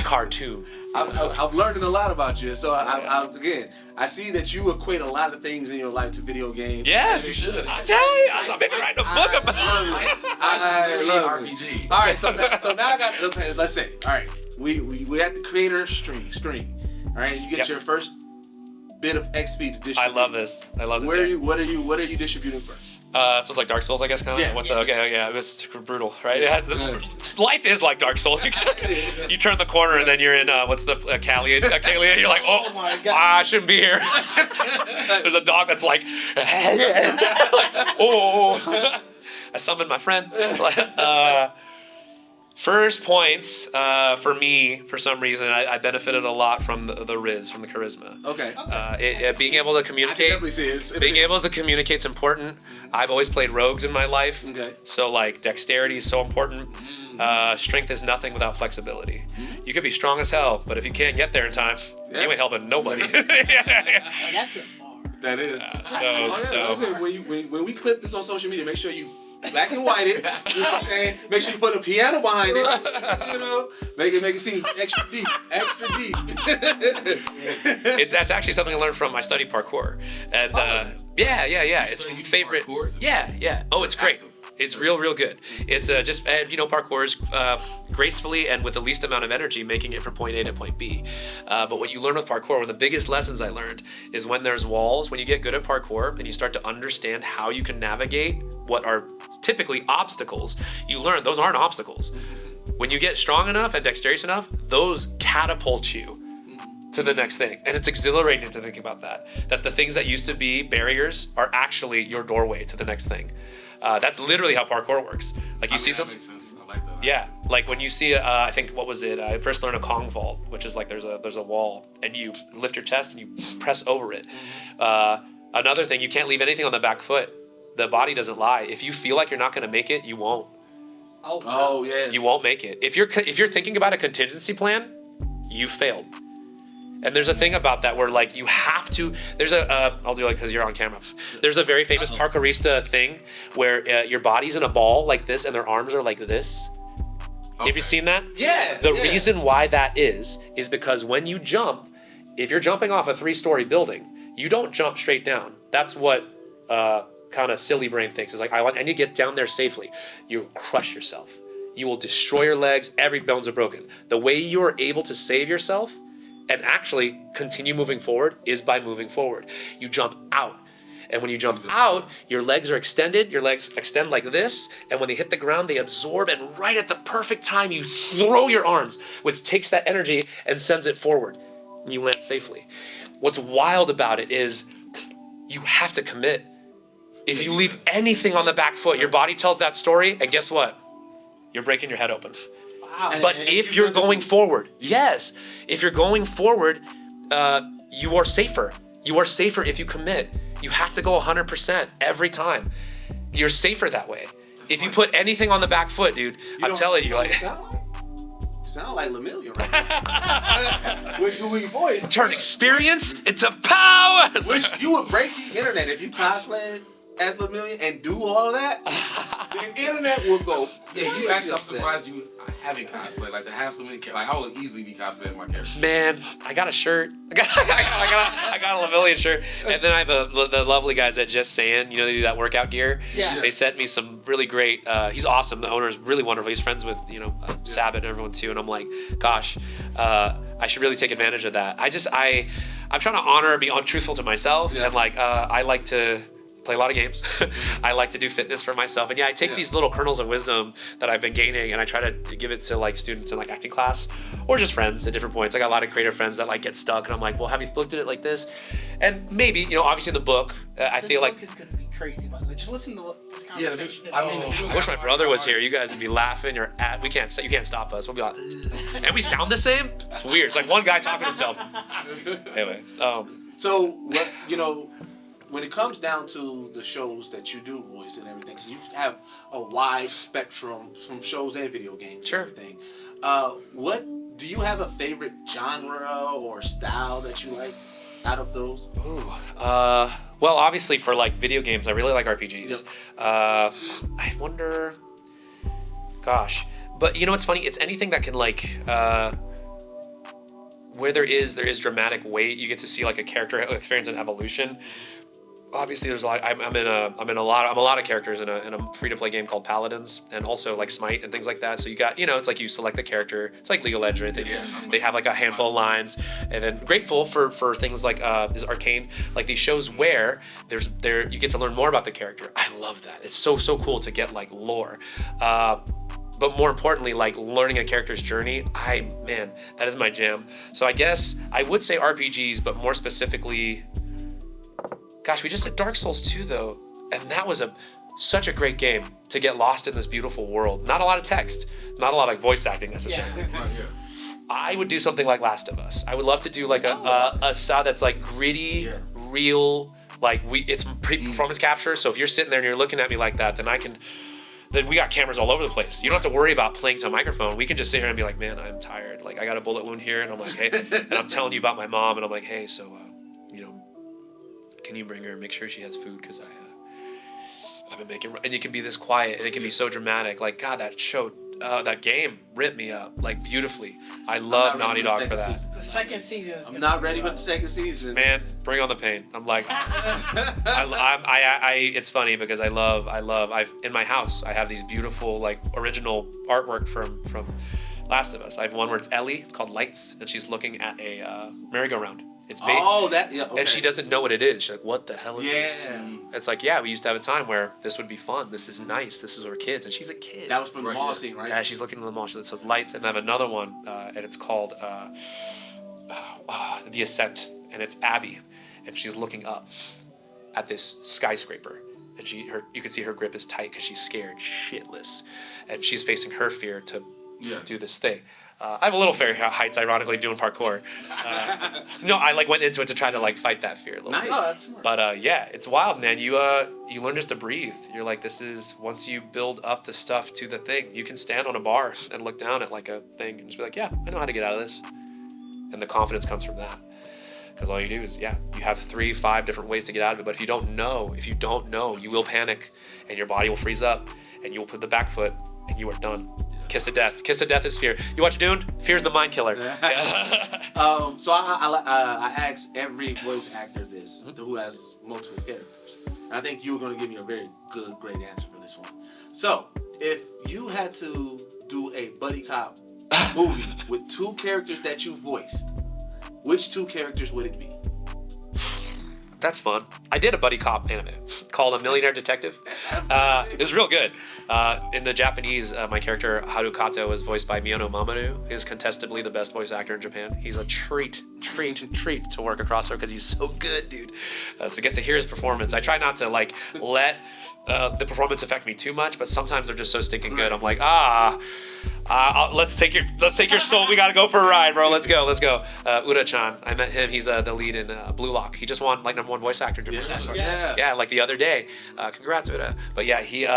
[SPEAKER 1] cartoons?
[SPEAKER 2] I'm learning a lot about you. So I see that you equate a lot of things in your life to video games.
[SPEAKER 1] Yes, I tell you, I'm maybe writing a book about it.
[SPEAKER 2] I love it.
[SPEAKER 3] RPG.
[SPEAKER 2] All right, so now I got. Okay, let's say. All right, we at the creator screen. All right, you get your first bit of XP to distribute.
[SPEAKER 1] I love this.
[SPEAKER 2] What are you distributing first?
[SPEAKER 1] So it's like Dark Souls, I guess, kind of. It was brutal, right? It has life is like Dark Souls. You turn the corner and then you're in what's the Calia? You're like, oh my God, I shouldn't be here. There's a dog that's like, oh, I summoned my friend. First points for me, for some reason, I benefited a lot from the Riz, from the charisma.
[SPEAKER 2] Okay.
[SPEAKER 1] Being able to communicate.
[SPEAKER 2] I can definitely see it.
[SPEAKER 1] Being able to communicate is important. I've always played rogues in my life.
[SPEAKER 2] Okay.
[SPEAKER 1] So like dexterity is so important. Strength is nothing without flexibility. You could be strong as hell, but if you can't get there in time, you ain't helping nobody.
[SPEAKER 4] That's a bar.
[SPEAKER 2] That is.
[SPEAKER 1] So
[SPEAKER 2] when we clip this on social media, make sure you black and white it. You know what I'm saying? Make sure you put a piano behind it. You know, make it seem extra deep.
[SPEAKER 1] that's actually something I learned from. I studied parkour, and it's my favorite. Yeah. Oh, it's great. It's real good. It's parkour is gracefully and with the least amount of energy making it from point A to point B. But what you learn with parkour, one of the biggest lessons I learned is when there's walls, when you get good at parkour and you start to understand how you can navigate what are typically obstacles, you learn those aren't obstacles. When you get strong enough and dexterous enough, those catapult you to the next thing. And it's exhilarating to think about that the things that used to be barriers are actually your doorway to the next thing. That's literally how parkour works. Like you see something.
[SPEAKER 3] I like that.
[SPEAKER 1] Yeah, like when you see, I think what was it? I first learned a Kong vault, which is like there's a wall, and you lift your chest and you press over it. Another thing, you can't leave anything on the back foot. The body doesn't lie. If you feel like you're not going to make it, you won't.
[SPEAKER 2] Oh yeah.
[SPEAKER 1] You won't make it. If you're thinking about a contingency plan, you failed. And there's a thing about that where like you have to. There's I'll do it because you're on camera. There's a very famous parkourista thing where your body's in a ball like this and their arms are like this. Okay. Have you seen that?
[SPEAKER 2] Yeah.
[SPEAKER 1] The reason why that is because when you jump, if you're jumping off a 3-story building, you don't jump straight down. That's what kind of silly brain thinks. It's like I need to get down there safely. You crush yourself. You will destroy your legs. Every bones are broken. The way you are able to save yourself and actually continue moving forward is by moving forward. You jump out. And when you jump out, your legs are extended. Your legs extend like this. And when they hit the ground, they absorb. And right at the perfect time, you throw your arms, which takes that energy and sends it forward. And you land safely. What's wild about it is you have to commit. If you leave anything on the back foot, your body tells that story. And guess what? You're breaking your head open.
[SPEAKER 4] Wow.
[SPEAKER 1] But if you're going forward, if you're going forward, you are safer. You are safer if you commit. You have to go 100% every time. You're safer that way. If you put anything on the back foot, dude, I'm telling you, like.
[SPEAKER 2] Sound like Lamillion right? Which you boy.
[SPEAKER 1] Turn experience into power.
[SPEAKER 2] Which you would break the internet if you cosplayed as Lamillion and do all of that. The internet will go.
[SPEAKER 3] Yeah, you actually, I'm surprised you haven't cosplay. Like to have so many, like I would easily be cosplaying my character.
[SPEAKER 1] Man, I got a shirt. I got a Lamillion shirt, and then I have the lovely guys at Just Saying. You know, they do that workout gear.
[SPEAKER 4] Yeah.
[SPEAKER 1] They sent me some really great. He's awesome. The owner is really wonderful. He's friends with Sabbath and everyone too. And I'm like, gosh, I should really take advantage of that. I'm trying to honor, be untruthful to myself, and like I like to play a lot of games. I like to do fitness for myself. And I take these little kernels of wisdom that I've been gaining and I try to give it to like students in like acting class or just friends at different points. I got a lot of creative friends that like get stuck and I'm like, well, have you looked at it like this? And maybe, obviously in the book, I feel like
[SPEAKER 4] this book is gonna be crazy, by the way. Just listen to this conversation.
[SPEAKER 1] I wish my brother was here. You guys would be laughing or you can't stop us. We'll be like, and we sound the same? It's weird. It's like one guy talking to himself. Anyway.
[SPEAKER 2] So, when it comes down to the shows that you do voice and everything, because you have a wide spectrum from shows and video games and everything, what do you have a favorite genre or style that you like out of those?
[SPEAKER 1] Well, obviously for like video games, I really like RPGs. I wonder, gosh. But you know what's funny? It's anything that can like where there is dramatic weight. You get to see like a character experience an evolution. Obviously, there's a lot. I'm a lot of characters in a free-to-play game called Paladins, and also like Smite and things like that. So you got, it's like you select the character. It's like League of Legends or anything. Yeah. They have like a handful of lines, and then grateful for things like this Arcane, like these shows where you get to learn more about the character. I love that. It's so cool to get like lore. But more importantly, like learning a character's journey, that is my jam. So I guess I would say RPGs, but more specifically. Gosh, we just did Dark Souls 2 though, and that was such a great game to get lost in this beautiful world. Not a lot of text, not a lot of voice acting necessarily.
[SPEAKER 4] Yeah.
[SPEAKER 1] I would do something like Last of Us. I would love to do like a style that's like gritty, real, like it's performance capture. So if you're sitting there and you're looking at me like that, then we got cameras all over the place. You don't have to worry about playing to a microphone. We can just sit here and be like, man, I'm tired. Like I got a bullet wound here, and I'm like, hey, and I'm telling you about my mom, and I'm like, hey, so can you bring her and make sure she has food? Because I've been making, and it can be this quiet, and it can be so dramatic. Like, God, that game ripped me up, like, beautifully. I love Naughty Dog for that.
[SPEAKER 4] The second season is
[SPEAKER 2] I'm not ready for the second season.
[SPEAKER 1] Man, bring on the pain. I'm like, it's funny because I've in my house, I have these beautiful, like, original artwork from Last of Us. I have one where it's Ellie, it's called Lights, and she's looking at a merry-go-round. It's big.
[SPEAKER 2] Oh, okay.
[SPEAKER 1] And she doesn't know what it is. She's like, what the hell is this?
[SPEAKER 2] Yeah.
[SPEAKER 1] It's like, we used to have a time where this would be fun. This is nice. This is our kids. And she's a kid.
[SPEAKER 2] That was from the mall scene, right?
[SPEAKER 1] Yeah, she's looking at the mall. So it's Lights. And I have another one, and it's called The Ascent. And it's Abby. And she's looking up at this skyscraper. And you can see her grip is tight because she's scared shitless. And she's facing her fear to do this thing. I have a little fear of heights, ironically, doing parkour. No, I went into it to try to fight that fear a little bit.
[SPEAKER 4] Oh, that's smart.
[SPEAKER 1] But it's wild, man. You learn just to breathe. You're like, once you build up the stuff to the thing, you can stand on a bar and look down at like a thing and just be like, yeah, I know how to get out of this. And the confidence comes from that. Because all you do is, you have 3-5 different ways to get out of it. But if you don't know, you will panic and your body will freeze up and you will put the back foot and you are done. Kiss of death. Kiss of death is fear. You watch Dune? Fear's the mind killer.
[SPEAKER 2] So I asked every voice actor this, who has multiple characters. And I think you were going to give me a very great answer for this one. So, if you had to do a buddy cop movie with 2 characters that you voiced, which 2 characters would it be?
[SPEAKER 1] That's fun. I did a buddy cop anime called A Millionaire Detective. It was real good. In the Japanese, my character Haru Kato was voiced by Miyano Mamoru. He's contestably the best voice actor in Japan. He's a treat to work across her because he's so good, dude. So get to hear his performance. I try not to let the performance affect me too much, but sometimes they're just so stinking good. I'm like, let's take your soul. We gotta go for a ride, bro. Let's go. Ura-chan. I met him. He's the lead in Blue Lock. He just won #1 voice actor. Yeah, like the other day. Congrats, Ura. But yeah, he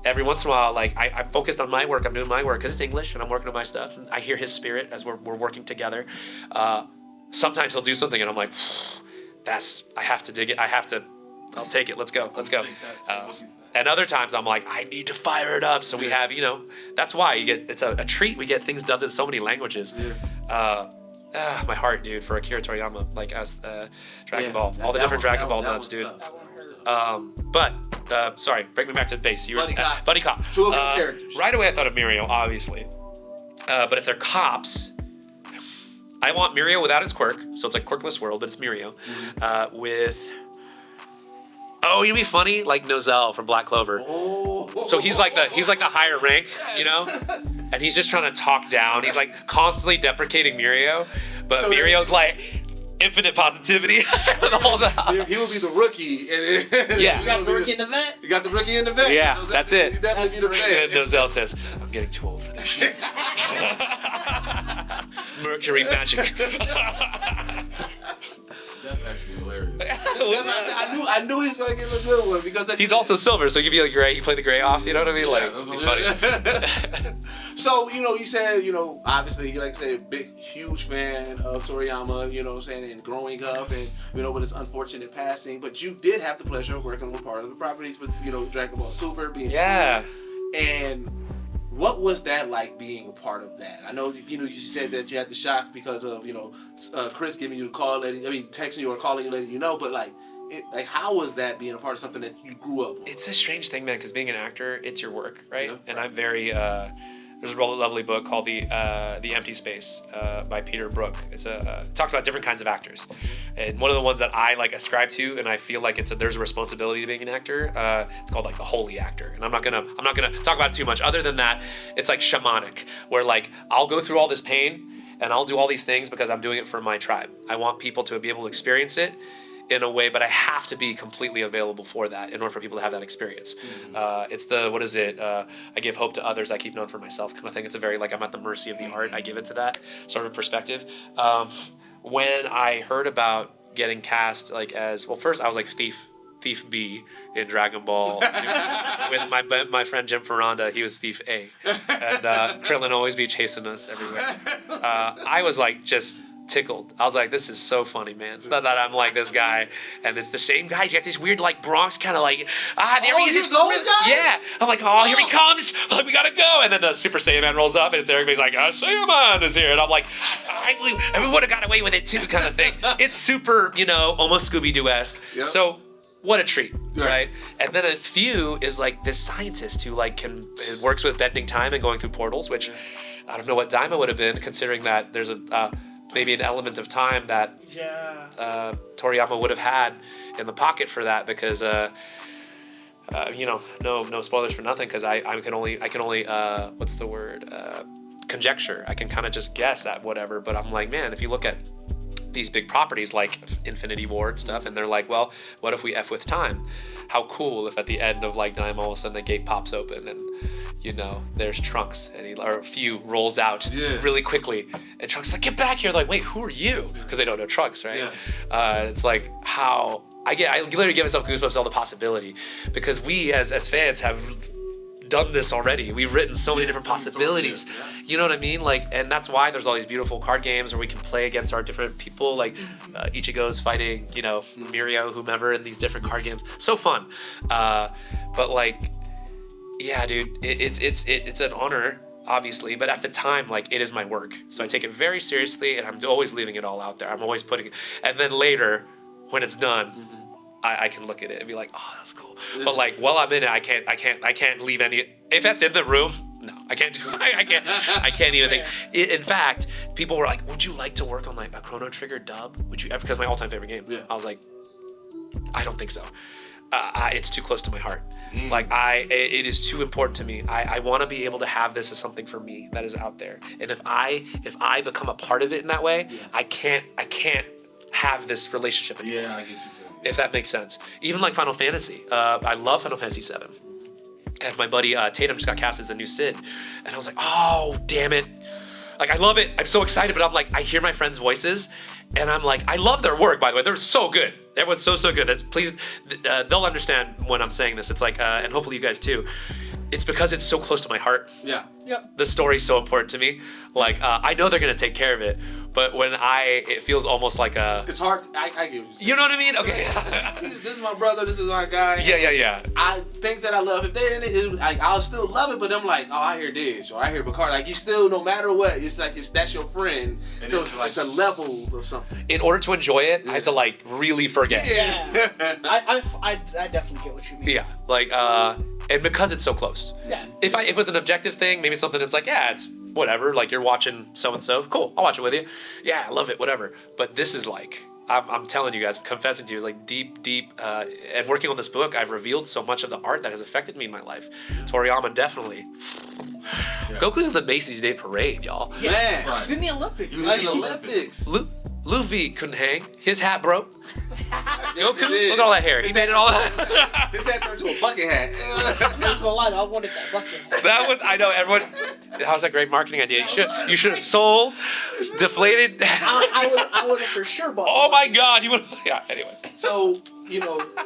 [SPEAKER 1] every once in a while, I'm focused on my work. I'm doing my work because it's English and I'm working on my stuff. And I hear his spirit as we're working together. Sometimes he'll do something and I'm like, I have to dig it. I'll take it. Let's go. And other times I'm like, I need to fire it up. So we have, that's why it's a treat. We get things dubbed in so many languages. My heart, dude, for Akira Toriyama, as Dragon Ball, all the different Dragon Ball dubs, dude. Sorry, bring me back to the base. Buddy Cop.
[SPEAKER 2] 2 of the characters.
[SPEAKER 1] Right away I thought of Mirio, obviously. But if they're cops, I want Mirio without his quirk. So it's like quirkless world, but it's Mirio. You'd be funny, like Nozel from Black Clover. So he's like the higher rank, and he's just trying to talk down. He's constantly deprecating Mirio, but so Mirio's infinite positivity the whole time.
[SPEAKER 2] He would be the rookie.
[SPEAKER 1] Yeah.
[SPEAKER 4] You got the rookie in the vet?
[SPEAKER 2] You got the rookie in the vet.
[SPEAKER 1] Yeah, that's it.
[SPEAKER 2] He'd definitely be the vet.
[SPEAKER 1] And Nozel says, I'm getting too old for this shit. Mercury magic.
[SPEAKER 3] That's actually hilarious.
[SPEAKER 2] I knew he was gonna give a good one because
[SPEAKER 1] he's also silver, so you be gray. You play the gray off. You know what I mean?
[SPEAKER 3] Yeah,
[SPEAKER 1] funny.
[SPEAKER 2] So you said obviously like I said, huge fan of Toriyama. And growing up and with his unfortunate passing, but you did have the pleasure of working on part of the properties with Dragon Ball Super being.
[SPEAKER 1] Yeah.
[SPEAKER 2] And What was that like being a part of that? I know you said that you had the shock because of Chris giving you the call, texting you or calling you, letting you know. But how was that being a part of something that you grew up on?
[SPEAKER 1] It's a strange thing, man, because being an actor, it's your work, right?
[SPEAKER 2] Yeah,
[SPEAKER 1] and I'm very. There's a really lovely book called The Empty Space by Peter Brook. It talks about different kinds of actors, and one of the ones that I ascribe to, and I feel like there's a responsibility to being an actor. It's called the holy actor, and I'm not gonna talk about it too much. Other than that, it's shamanic, where I'll go through all this pain and I'll do all these things because I'm doing it for my tribe. I want people to be able to experience it in a way, but I have to be completely available for that in order for people to have that experience. It's I give hope to others, I keep none for myself kind of thing. It's a very I'm at the mercy of the art. I give it to that sort of perspective. When I heard about getting cast first I was Thief B in Dragon Ball with my friend Jim Ferranda. He was Thief A, and Krillin always be chasing us everywhere. I was just tickled. I was like, this is so funny, man. That I'm this guy, and it's the same guy. He's got this weird Bronx kind of there he is. He's going. Yeah. I'm like, oh, here he comes. We gotta go. And then the Super Saiyaman rolls up, and it's everybody's like, Saiyaman is here, and I'm like, we would have got away with it too, kind of thing. It's super, almost Scooby-Doo-esque. Yep. So. What a treat, right? And then a few is this scientist who works with bending time and going through portals, which I don't know what Daima would have been, considering that there's maybe an element of time that Toriyama would have had in the pocket for that, because no spoilers for nothing, because I can only what's the word, conjecture. I can kind of just guess at whatever, but I'm like, man, if you look at these big properties like Infinity War and stuff, and they're like, well, what if we F with time? How cool if at the end of Daima all of a sudden the gate pops open and there's Trunks, and Few rolls out really quickly, and Trunks is like, get back here, wait, who are you? Because they don't know Trunks, right? It's how I literally give myself goosebumps all the possibility, because we as fans have done this already. We've written so many different possibilities. You know what I mean? And that's why there's all these beautiful card games where we can play against our different people. Ichigo's fighting, Mirio, whomever, in these different card games. So fun. Yeah, dude, it's an honor, obviously, but at the time, it is my work. So I take it very seriously, and I'm always leaving it all out there. I'm always putting it, and then later, when it's done, I can look at it and be like, oh, that's cool. But while I'm in it, I can't leave any. If that's in the room, no, I can't do. I can't even think. In fact, people were like, would you like to work on a Chrono Trigger dub? Would you? Because my all-time favorite game. I was like, I don't think so. It's too close to my heart. It is too important to me. I want to be able to have this as something for me that is out there. And if I become a part of it in that way, I can't have this relationship anymore.
[SPEAKER 3] Yeah, I get you.
[SPEAKER 1] If that makes sense. Even Final Fantasy. I love Final Fantasy VII. And my buddy Tatum just got cast as a new Sid. And I was like, oh, damn it. I love it. I'm so excited, but I'm I hear my friends' voices, and I'm I love their work, by the way. They're so good. Everyone's so good. Please, they'll understand when I'm saying this. It's and hopefully you guys too. It's because it's so close to my heart.
[SPEAKER 2] Yeah.
[SPEAKER 4] Yep.
[SPEAKER 1] The story's so important to me. I know they're going to take care of it, but when it feels almost like a...
[SPEAKER 2] It's hard. I get what you're saying.
[SPEAKER 1] You know what I mean? Okay.
[SPEAKER 2] This is my brother. This is my guy.
[SPEAKER 1] Yeah.
[SPEAKER 2] Things that I love, if they're in it, I'll still love it, but I'm oh, I hear Dish, or I hear Bakar. You still, no matter what, it's that's your friend. And so it's a level or something.
[SPEAKER 1] In order to enjoy it, I have to really forget.
[SPEAKER 4] Yeah. I definitely get what you mean.
[SPEAKER 1] Yeah. And because it's so close.
[SPEAKER 4] Yeah.
[SPEAKER 1] If it was an objective thing, maybe something that's it's whatever, you're watching so-and-so, cool, I'll watch it with you. Yeah, I love it, whatever. But this is I'm telling you guys, I'm confessing to you, deep, and working on this book, I've revealed so much of the art that has affected me in my life. Toriyama, definitely. Yeah. Goku's in the Macy's Day Parade, y'all.
[SPEAKER 4] Yeah.
[SPEAKER 2] Man.
[SPEAKER 4] He's in the Olympics.
[SPEAKER 2] He was in the Olympics.
[SPEAKER 1] Luffy couldn't hang. His hat broke. Goku, look at all that hair. He made it all.
[SPEAKER 2] His hat turned to a bucket hat.
[SPEAKER 4] I'm not gonna lie, I wanted that bucket hat.
[SPEAKER 1] That was, I know, everyone. That was a great marketing idea. You should have sold deflated.
[SPEAKER 4] I would have for sure bought.
[SPEAKER 1] Oh my God, you would. Yeah. Anyway.
[SPEAKER 2] So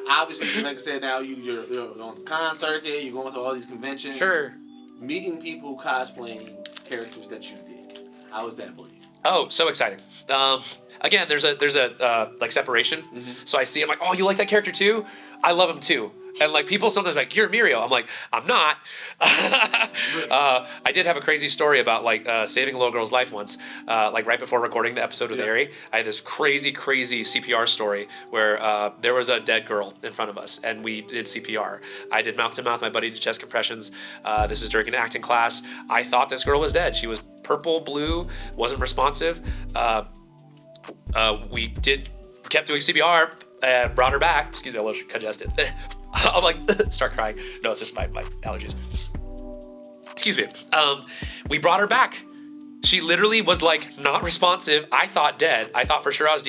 [SPEAKER 2] obviously, like I said, now you're on the con circuit. You're going to all these conventions.
[SPEAKER 1] Sure.
[SPEAKER 2] Meeting people cosplaying characters that you did. How was that for you?
[SPEAKER 1] Oh, so exciting. Again, there's a separation. Mm-hmm. So I see, I'm like, oh, you like that character too? I love him too. And like people sometimes like, you're Mirio. I'm like, I'm not. I did have a crazy story about like saving a little girl's life once. Like right before recording the episode with Ari, I had this crazy CPR story where there was a dead girl in front of us and we did CPR. I did mouth to mouth. My buddy did chest compressions. This is during an acting class. I thought this girl was dead. She was purple, blue, wasn't responsive. We kept doing CPR. Brought her back. Excuse me, I was congested. I'm like, start crying. No, it's just my allergies. Excuse me. We brought her back. She literally was like not responsive. I thought dead. I thought for sure I was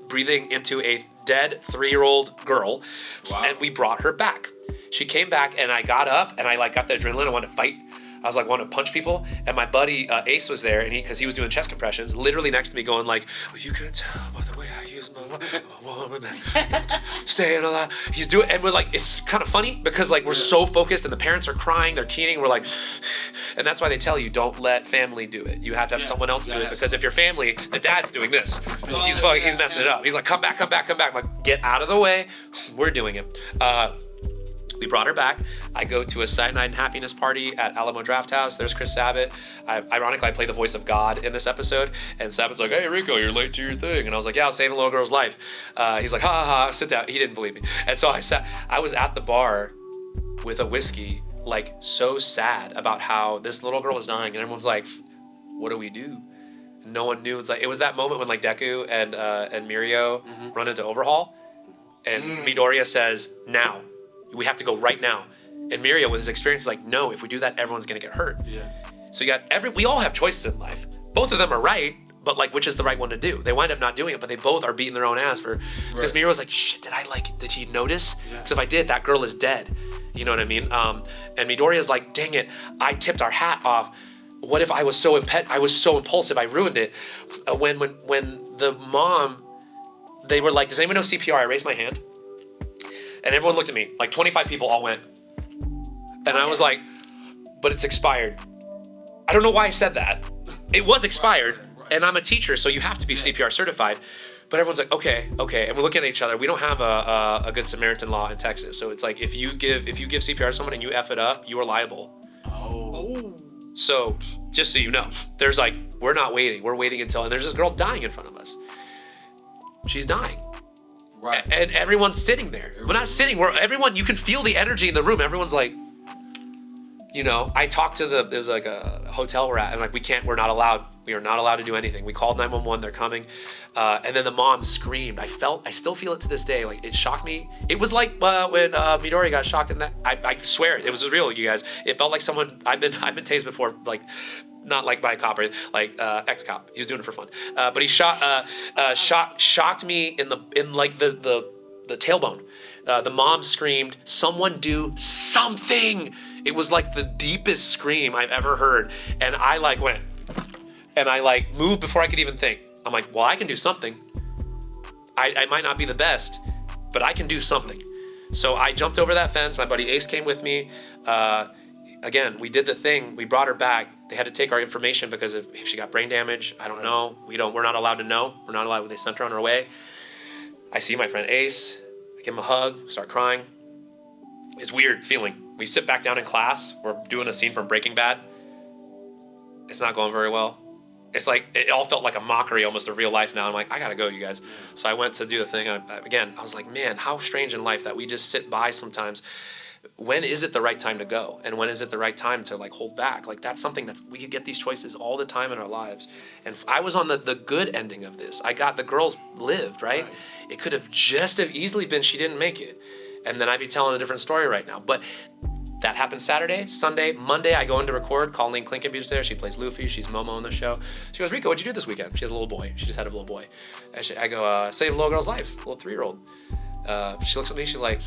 [SPEAKER 1] breathing into a dead 3-year-old girl. Wow. And we brought her back. She came back and I got up and I like got the adrenaline. I wanted to fight. I was like, wanting to punch people, and my buddy Ace was there, and because he was doing chest compressions, literally next to me, going like, well, "You can tell by the way I use my woman, staying alive." He's doing, and we're like, it's kind of funny because like we're so focused, and the parents are crying, they're keening, we're like, and that's why they tell you don't let family do it. You have to have someone else do it because if your family, the dad's doing this, he's messing it up. He's like, come back. I'm like, get out of the way. We're doing it. We brought her back. I go to a Saturday Night Happiness party at Alamo Draft House. There's Chris Sabat. Ironically, I play the voice of God in this episode. And Sabat's like, "Hey, Ricco, you're late to your thing." And I was like, "Yeah, I was saving a little girl's life." He's like, "Ha ha ha, sit down." He didn't believe me. And so I was at the bar with a whiskey, like so sad about how this little girl was dying. And everyone's like, "What do we do?" And no one knew. It was that moment when like Deku and Mirio run into Overhaul. And Midoriya says, "Now. We have to go right now." And Mirio with his experience is like, no, if we do that, everyone's gonna get hurt. Yeah. So we all have choices in life. Both of them are right, but like, which is the right one to do? They wind up not doing it, but they both are beating their own ass because Mirio was like, shit, did he notice? Because if I did, that girl is dead. You know what I mean? And Midoriya's like, dang it, I tipped our hat off. What if I was so impulsive, I ruined it. When the mom, they were like, does anyone know CPR? I raised my hand. And everyone looked at me, like 25 people all went. And I was like, but it's expired. I don't know why I said that. It was expired, and I'm a teacher, so you have to be CPR certified. But everyone's like, okay. And we're looking at each other. We don't have a Good Samaritan law in Texas. So it's like, if you give CPR to someone and you F it up, you are liable. Oh. So just so you know, there's like, we're not waiting. We're waiting until, and there's this girl dying in front of us. She's dying. Right. And everyone's sitting there. We're not sitting. Everyone, you can feel the energy in the room. Everyone's like, you know, I talked to there's like a hotel we're at, and like, we are not allowed to do anything. We called 911, they're coming. And then the mom screamed. I still feel it to this day. Like, it shocked me. It was like when Midori got shocked in that, I swear, it was real, you guys. It felt like someone, I've been tased before, like, not like by a cop, or like ex-cop. He was doing it for fun. But he shocked me in the tailbone. The mom screamed, "Someone do something!" It was like the deepest scream I've ever heard. And I like went, and I like moved before I could even think. I'm like, well, I can do something. I might not be the best, but I can do something. So I jumped over that fence. My buddy Ace came with me. Again, we did the thing. We brought her back. They had to take our information because if she got brain damage, I don't know. We're not allowed to know. We're not allowed. They sent her on her way. I see my friend Ace. I give him a hug, start crying. It's weird feeling. We sit back down in class. We're doing a scene from Breaking Bad. It's not going very well. It's like, it all felt like a mockery almost of real life now. I'm like, I gotta go, you guys. So I went to do the thing. I was like, man, how strange in life that we just sit by sometimes. When is it the right time to go? And when is it the right time to like hold back? Like, that's something we could get these choices all the time in our lives. And I was on the good ending of this. The girls lived, right? It could have just have easily been she didn't make it. And then I'd be telling a different story right now. But that happened Saturday, Sunday, Monday. I go in to record. Colleen Klinkenbeach's there. She plays Luffy. She's Momo on the show. She goes, Ricco, what'd you do this weekend? She has a little boy. She just had a little boy. I go, save a little girl's life, a little 3-year-old. She looks at me. She's like,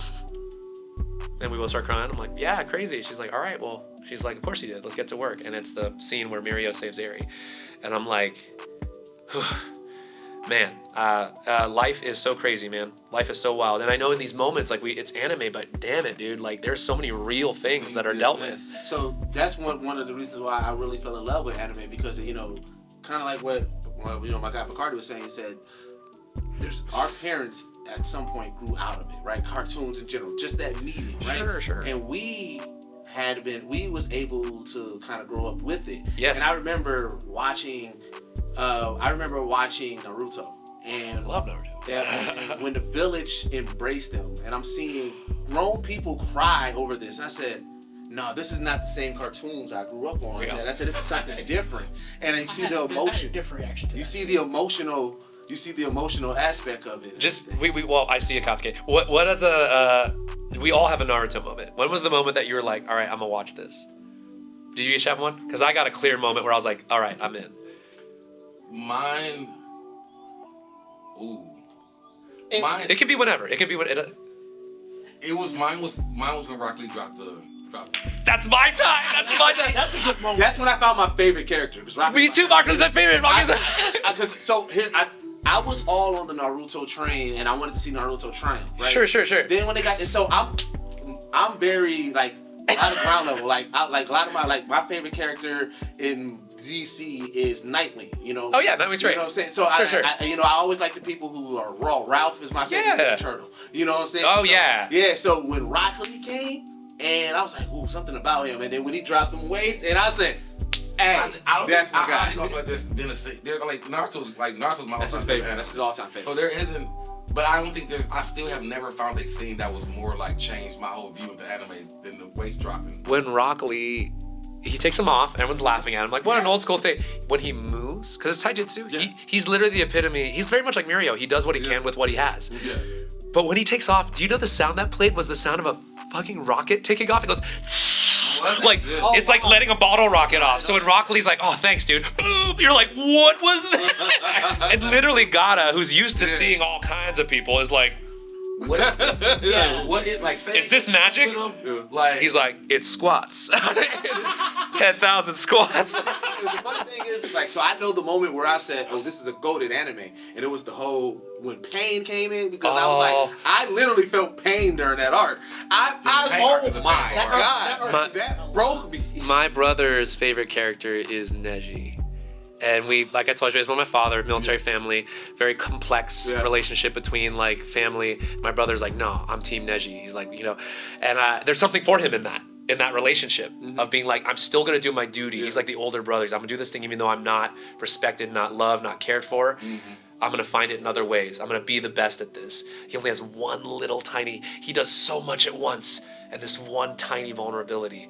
[SPEAKER 1] and we both start crying. I'm like, yeah, crazy. She's like, all right, well, she's like, of course he did. Let's get to work. And it's the scene where Mirio saves Eri. And I'm like, man, life is so crazy, man. Life is so wild. And I know in these moments, like it's anime, but damn it, dude, like there's so many real things that are dealt with.
[SPEAKER 2] So that's one of the reasons why I really fell in love with anime, because, you know, kind of like what my guy Picardi was saying. He said, there's our parents at some point grew out of it, right? Cartoons in general, just that medium, right?
[SPEAKER 1] Sure.
[SPEAKER 2] And we was able to kind of grow up with it.
[SPEAKER 1] Yes.
[SPEAKER 2] And I remember watching Naruto. And
[SPEAKER 1] I love Naruto.
[SPEAKER 2] and when the village embraced them, and I'm seeing grown people cry over this, and I said, no, this is not the same cartoons I grew up on.
[SPEAKER 1] Yeah.
[SPEAKER 2] I said, this is something different. And you see the
[SPEAKER 4] I had
[SPEAKER 2] emotion.
[SPEAKER 4] a different reaction to
[SPEAKER 2] You
[SPEAKER 4] that.
[SPEAKER 2] see the emotional aspect of it.
[SPEAKER 1] Just well, I see Akatsuki. What is we all have a Naruto moment. When was the moment that you were like, all right, I'm gonna watch this? Did you each have one? Because I got a clear moment where I was like, all right, I'm in.
[SPEAKER 3] Mine. Ooh.
[SPEAKER 4] And-
[SPEAKER 3] Mine.
[SPEAKER 1] It could be whenever. It could be when.
[SPEAKER 3] Mine was when Rock Lee dropped the.
[SPEAKER 1] That's my time. That's my time.
[SPEAKER 4] That's a good moment.
[SPEAKER 2] That's when I found my favorite character.
[SPEAKER 1] Me too. Marcus' my favorite.
[SPEAKER 2] I was all on the Naruto train, and I wanted to see Naruto triumph. Right?
[SPEAKER 1] Sure.
[SPEAKER 2] Then when they got, and so I'm very like out of ground level. Like a lot of my favorite character in DC is Nightwing. You know.
[SPEAKER 1] Oh yeah, that was great.
[SPEAKER 2] You know what I'm saying? So
[SPEAKER 1] Sure.
[SPEAKER 2] I always like the people who are raw. Ralph is my favorite Ninja Turtle. You know what I'm saying?
[SPEAKER 1] Oh,
[SPEAKER 2] So,
[SPEAKER 1] yeah.
[SPEAKER 2] Yeah. So when Rock Lee came, and I was like, ooh, something about him. And then when he dropped them weights, and I said, hey,
[SPEAKER 3] I don't
[SPEAKER 2] that's
[SPEAKER 3] think,
[SPEAKER 2] my guy.
[SPEAKER 3] I don't like this. They're like Naruto's my
[SPEAKER 2] That's
[SPEAKER 3] all-time
[SPEAKER 2] his favorite. That's his all-time favorite.
[SPEAKER 3] So there isn't, but I don't think I still have never found a scene that was more like changed my whole view of the anime than the waist dropping.
[SPEAKER 1] When Rock Lee, he takes him off, everyone's laughing at him. Like, what an old school thing. When he moves, because it's taijutsu,
[SPEAKER 2] Yeah.
[SPEAKER 1] he's literally the epitome. He's very much like Mirio. He does what he can with what he has.
[SPEAKER 3] Yeah.
[SPEAKER 1] But when he takes off, do you know the sound that played was the sound of a fucking rocket taking off? It goes, like,
[SPEAKER 3] Yeah.
[SPEAKER 1] it's like letting a bottle rocket off. So when Rock Lee's like, oh, thanks, dude. Boom, you're like, what was that? And literally Gata, who's used to seeing all kinds of people, is like,
[SPEAKER 3] What?
[SPEAKER 4] Yeah.
[SPEAKER 3] What it like? Say
[SPEAKER 1] Is this magic?
[SPEAKER 3] Like
[SPEAKER 1] he's like, it's squats. It's 10,000 squats.
[SPEAKER 2] The funny thing is, like, so I know the moment where I said, "Oh, this is a goated anime," and it was the whole when Pain came in because I was like, I literally felt pain during that arc. Oh my god, that broke me.
[SPEAKER 1] My brother's favorite character is Neji. And we, like I told you, it's one of my father, military family, very complex relationship between like family. My brother's like, no, I'm Team Neji. He's like, you know, and there's something for him in that relationship of being like, I'm still gonna do my duty. He's like the older brothers. I'm gonna do this thing even though I'm not respected, not loved, not cared for. I'm gonna find it in other ways. I'm gonna be the best at this. He only has one little tiny, he does so much at once, and this one tiny vulnerability.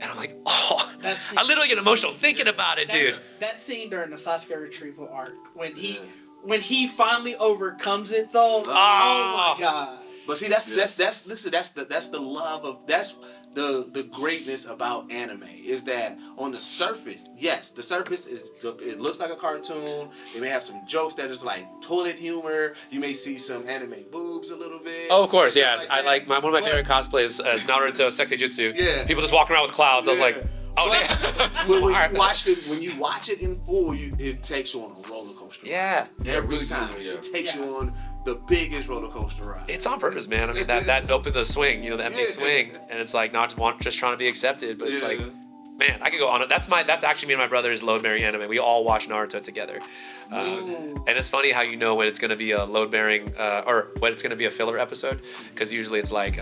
[SPEAKER 1] And I'm like, oh, I literally get emotional thinking about it, dude.
[SPEAKER 4] That scene during the Sasuke retrieval arc, when he finally overcomes it though, oh my god.
[SPEAKER 2] But see, that's the love of the greatness about anime is that on the surface, yes, the surface it looks like a cartoon. They may have some jokes that is like toilet humor. You may see some anime boobs a little bit.
[SPEAKER 1] Oh, of course, yes.
[SPEAKER 2] Like
[SPEAKER 1] I like one of my favorite cosplays is Naruto Sexy Jutsu.
[SPEAKER 2] Yeah.
[SPEAKER 1] People just walking around with clouds. I was like, oh, damn.
[SPEAKER 2] when you watch it in full, it takes you on a roller coaster.
[SPEAKER 1] Yeah.
[SPEAKER 2] Every
[SPEAKER 3] really
[SPEAKER 2] time
[SPEAKER 3] good, yeah.
[SPEAKER 2] it takes you on the biggest roller coaster ride.
[SPEAKER 1] It's on purpose, man. I mean, that open the swing, you know, the empty swing, and it's like not just trying to be accepted, but it's like, man, I could go on it. That's actually me and my brother's load bearing anime. We all watch Naruto together, and it's funny how you know when it's gonna be a load bearing or when it's gonna be a filler episode, because usually it's like,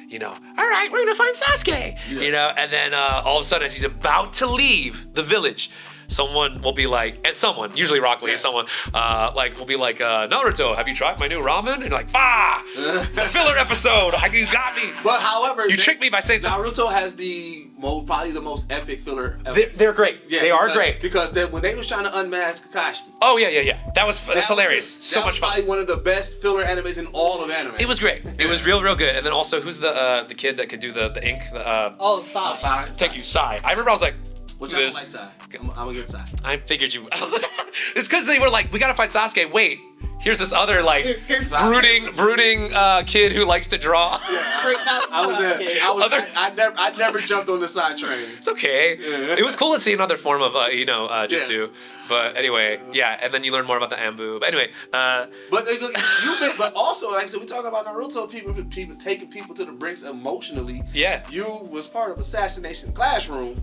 [SPEAKER 1] you know, all right, we're gonna find Sasuke, you know, and then all of a sudden as he's about to leave the village, someone will be like, and someone, usually Rock Lee, someone, like, will be like, Naruto, have you tried my new ramen? And you're like, bah! It's a filler episode! You got me!
[SPEAKER 2] But however,
[SPEAKER 1] You tricked me by saying something.
[SPEAKER 2] Naruto has probably the most epic filler ever.
[SPEAKER 1] They're great.
[SPEAKER 2] Yeah,
[SPEAKER 1] they are great.
[SPEAKER 2] Because when they was trying to unmask Kakashi.
[SPEAKER 1] Oh, yeah. That's hilarious. So much fun.
[SPEAKER 2] Probably one of the best filler animes in all of anime.
[SPEAKER 1] It was great. It was real good. And then also, who's the kid that could do the ink?
[SPEAKER 4] Sai.
[SPEAKER 1] Thank you, Sai. I remember I was like,
[SPEAKER 2] Which I don't like Sai. I'm a good Sai.
[SPEAKER 1] I figured you. It's because they were like, we gotta fight Sasuke. Wait, here's this other like brooding kid who likes to draw.
[SPEAKER 2] I never jumped on the side train.
[SPEAKER 1] It's okay.
[SPEAKER 2] Yeah.
[SPEAKER 1] It was cool to see another form of jutsu. Yeah. But anyway, yeah, and then you learn more about the Ambu. But anyway,
[SPEAKER 2] but also, like I said, we talk about Naruto, people taking people to the brinks emotionally.
[SPEAKER 1] Yeah.
[SPEAKER 2] You was part of Assassination Classroom,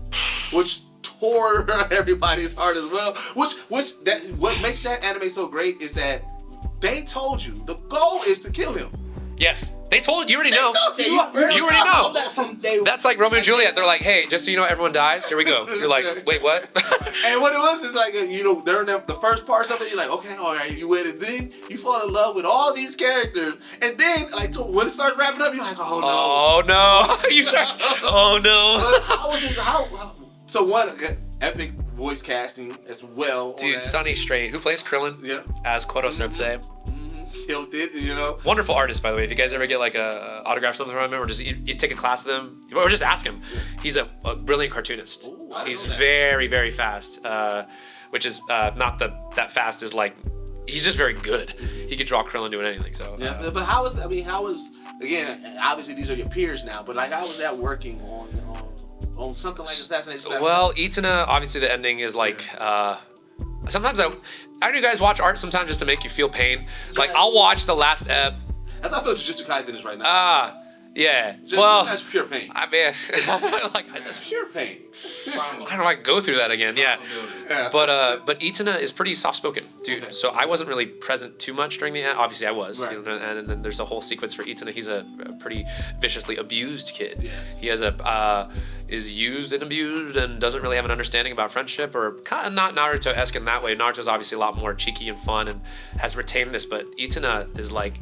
[SPEAKER 2] which tore everybody's heart as well. What makes that anime so great is that they told you the goal is to kill him.
[SPEAKER 1] Yes. They told you already know.
[SPEAKER 2] You
[SPEAKER 1] You already know.
[SPEAKER 4] That from day one.
[SPEAKER 1] That's like Romeo and Juliet. They're like, hey, just so you know, everyone dies. Here we go. You're like, wait, what?
[SPEAKER 2] And what it was is like, during the first parts of it, you're like, okay, all right, you with it. Then you fall in love with all these characters, and then like when it starts wrapping up, you're like, oh no.
[SPEAKER 1] Oh no. You start. Oh no.
[SPEAKER 2] But how was it? How? So one epic voice casting as well.
[SPEAKER 1] Dude, Sonny Strait, who plays Krillin as Koro Sensei.
[SPEAKER 2] Killed it,
[SPEAKER 1] Wonderful artist, by the way. If you guys ever get like a autograph or something from him, or just you take a class with him, or just ask him. He's a brilliant cartoonist.
[SPEAKER 2] Ooh,
[SPEAKER 1] he's very, very fast, which is not that fast is like, he's just very good. He could draw Krillin doing anything. So
[SPEAKER 2] but how was again? Obviously these are your peers now, but like how was that working on something like Assassination?
[SPEAKER 1] Well, Itana, obviously the ending is like. Sometimes I know you guys watch art sometimes just to make you feel pain. Like I'll watch the last ep.
[SPEAKER 2] That's how I feel Jujutsu Kaisen is right now.
[SPEAKER 1] Yeah.
[SPEAKER 2] That's pure pain.
[SPEAKER 1] I mean,
[SPEAKER 2] That's pure pain.
[SPEAKER 1] I don't like go through that again. Yeah. But Itana is pretty soft spoken, dude. Okay. So I wasn't really present too much during the end. Obviously I was.
[SPEAKER 2] Right.
[SPEAKER 1] And then there's a whole sequence for Itana. He's a pretty viciously abused kid.
[SPEAKER 2] Yes.
[SPEAKER 1] He has is used and abused and doesn't really have an understanding about friendship, or kind of not Naruto-esque in that way. Naruto's obviously a lot more cheeky and fun and has retained this, but Itana is like,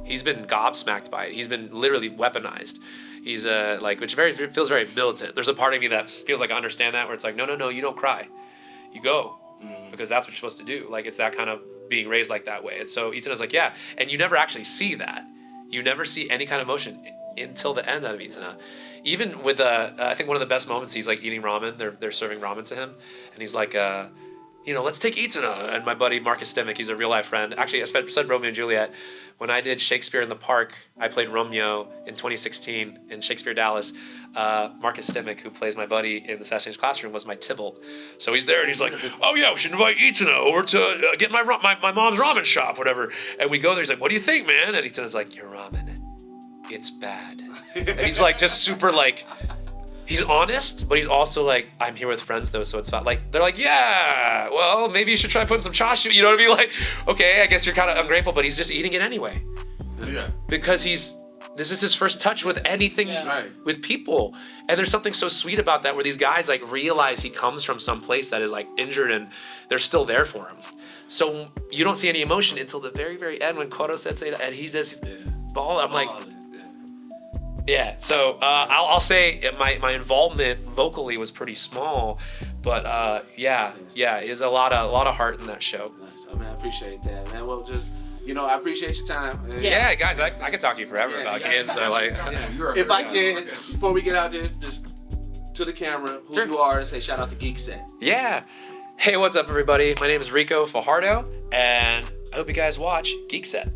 [SPEAKER 1] he's been gobsmacked by it. He's been literally weaponized. He's which feels very militant. There's a part of me that feels like I understand that, where it's like, no, you don't cry. You go. Because that's what you're supposed to do. Like, it's that kind of being raised like that way. And so Itana's like, yeah. And you never actually see that. You never see any kind of emotion until the end out of Itana. Even with, I think one of the best moments, he's like eating ramen. They're serving ramen to him. And he's like, let's take Itana. And my buddy Marcus Demick, he's a real life friend. Actually, I said Romeo and Juliet. When I did Shakespeare in the Park, I played Romeo in 2016 in Shakespeare Dallas. Marcus Demick, who plays my buddy in the Assassination Classroom, was my Tybalt. So he's there and he's like, oh yeah, we should invite Itana over to get my mom's ramen shop, whatever. And we go there, he's like, what do you think, man? And Itana's like, your ramen, it's bad. And he's like, just super like, he's honest, but he's also like, I'm here with friends though, so it's not like, they're like, yeah, well, maybe you should try putting some chashu, you know what I mean? Like, okay, I guess you're kind of ungrateful, but he's just eating it anyway.
[SPEAKER 3] Yeah.
[SPEAKER 1] Because this is his first touch with anything, with people. And there's something so sweet about that, where these guys like realize he comes from some place that is like injured and they're still there for him. So you don't see any emotion until the very, very end when Koro Sensei, and he does his ball. I'm like, yeah. So I'll say my involvement vocally was pretty small, but there's a lot of heart in that show.
[SPEAKER 2] Nice. I mean, I appreciate that, man. Well, just I appreciate your time.
[SPEAKER 1] Yeah, guys, I could talk to you forever about games. So like,
[SPEAKER 2] if I can, before we get out there, just to the camera, who you are, and say shout out to Geekset.
[SPEAKER 1] Yeah. Hey, what's up, everybody? My name is Ricco Fajardo, and I hope you guys watch Geekset.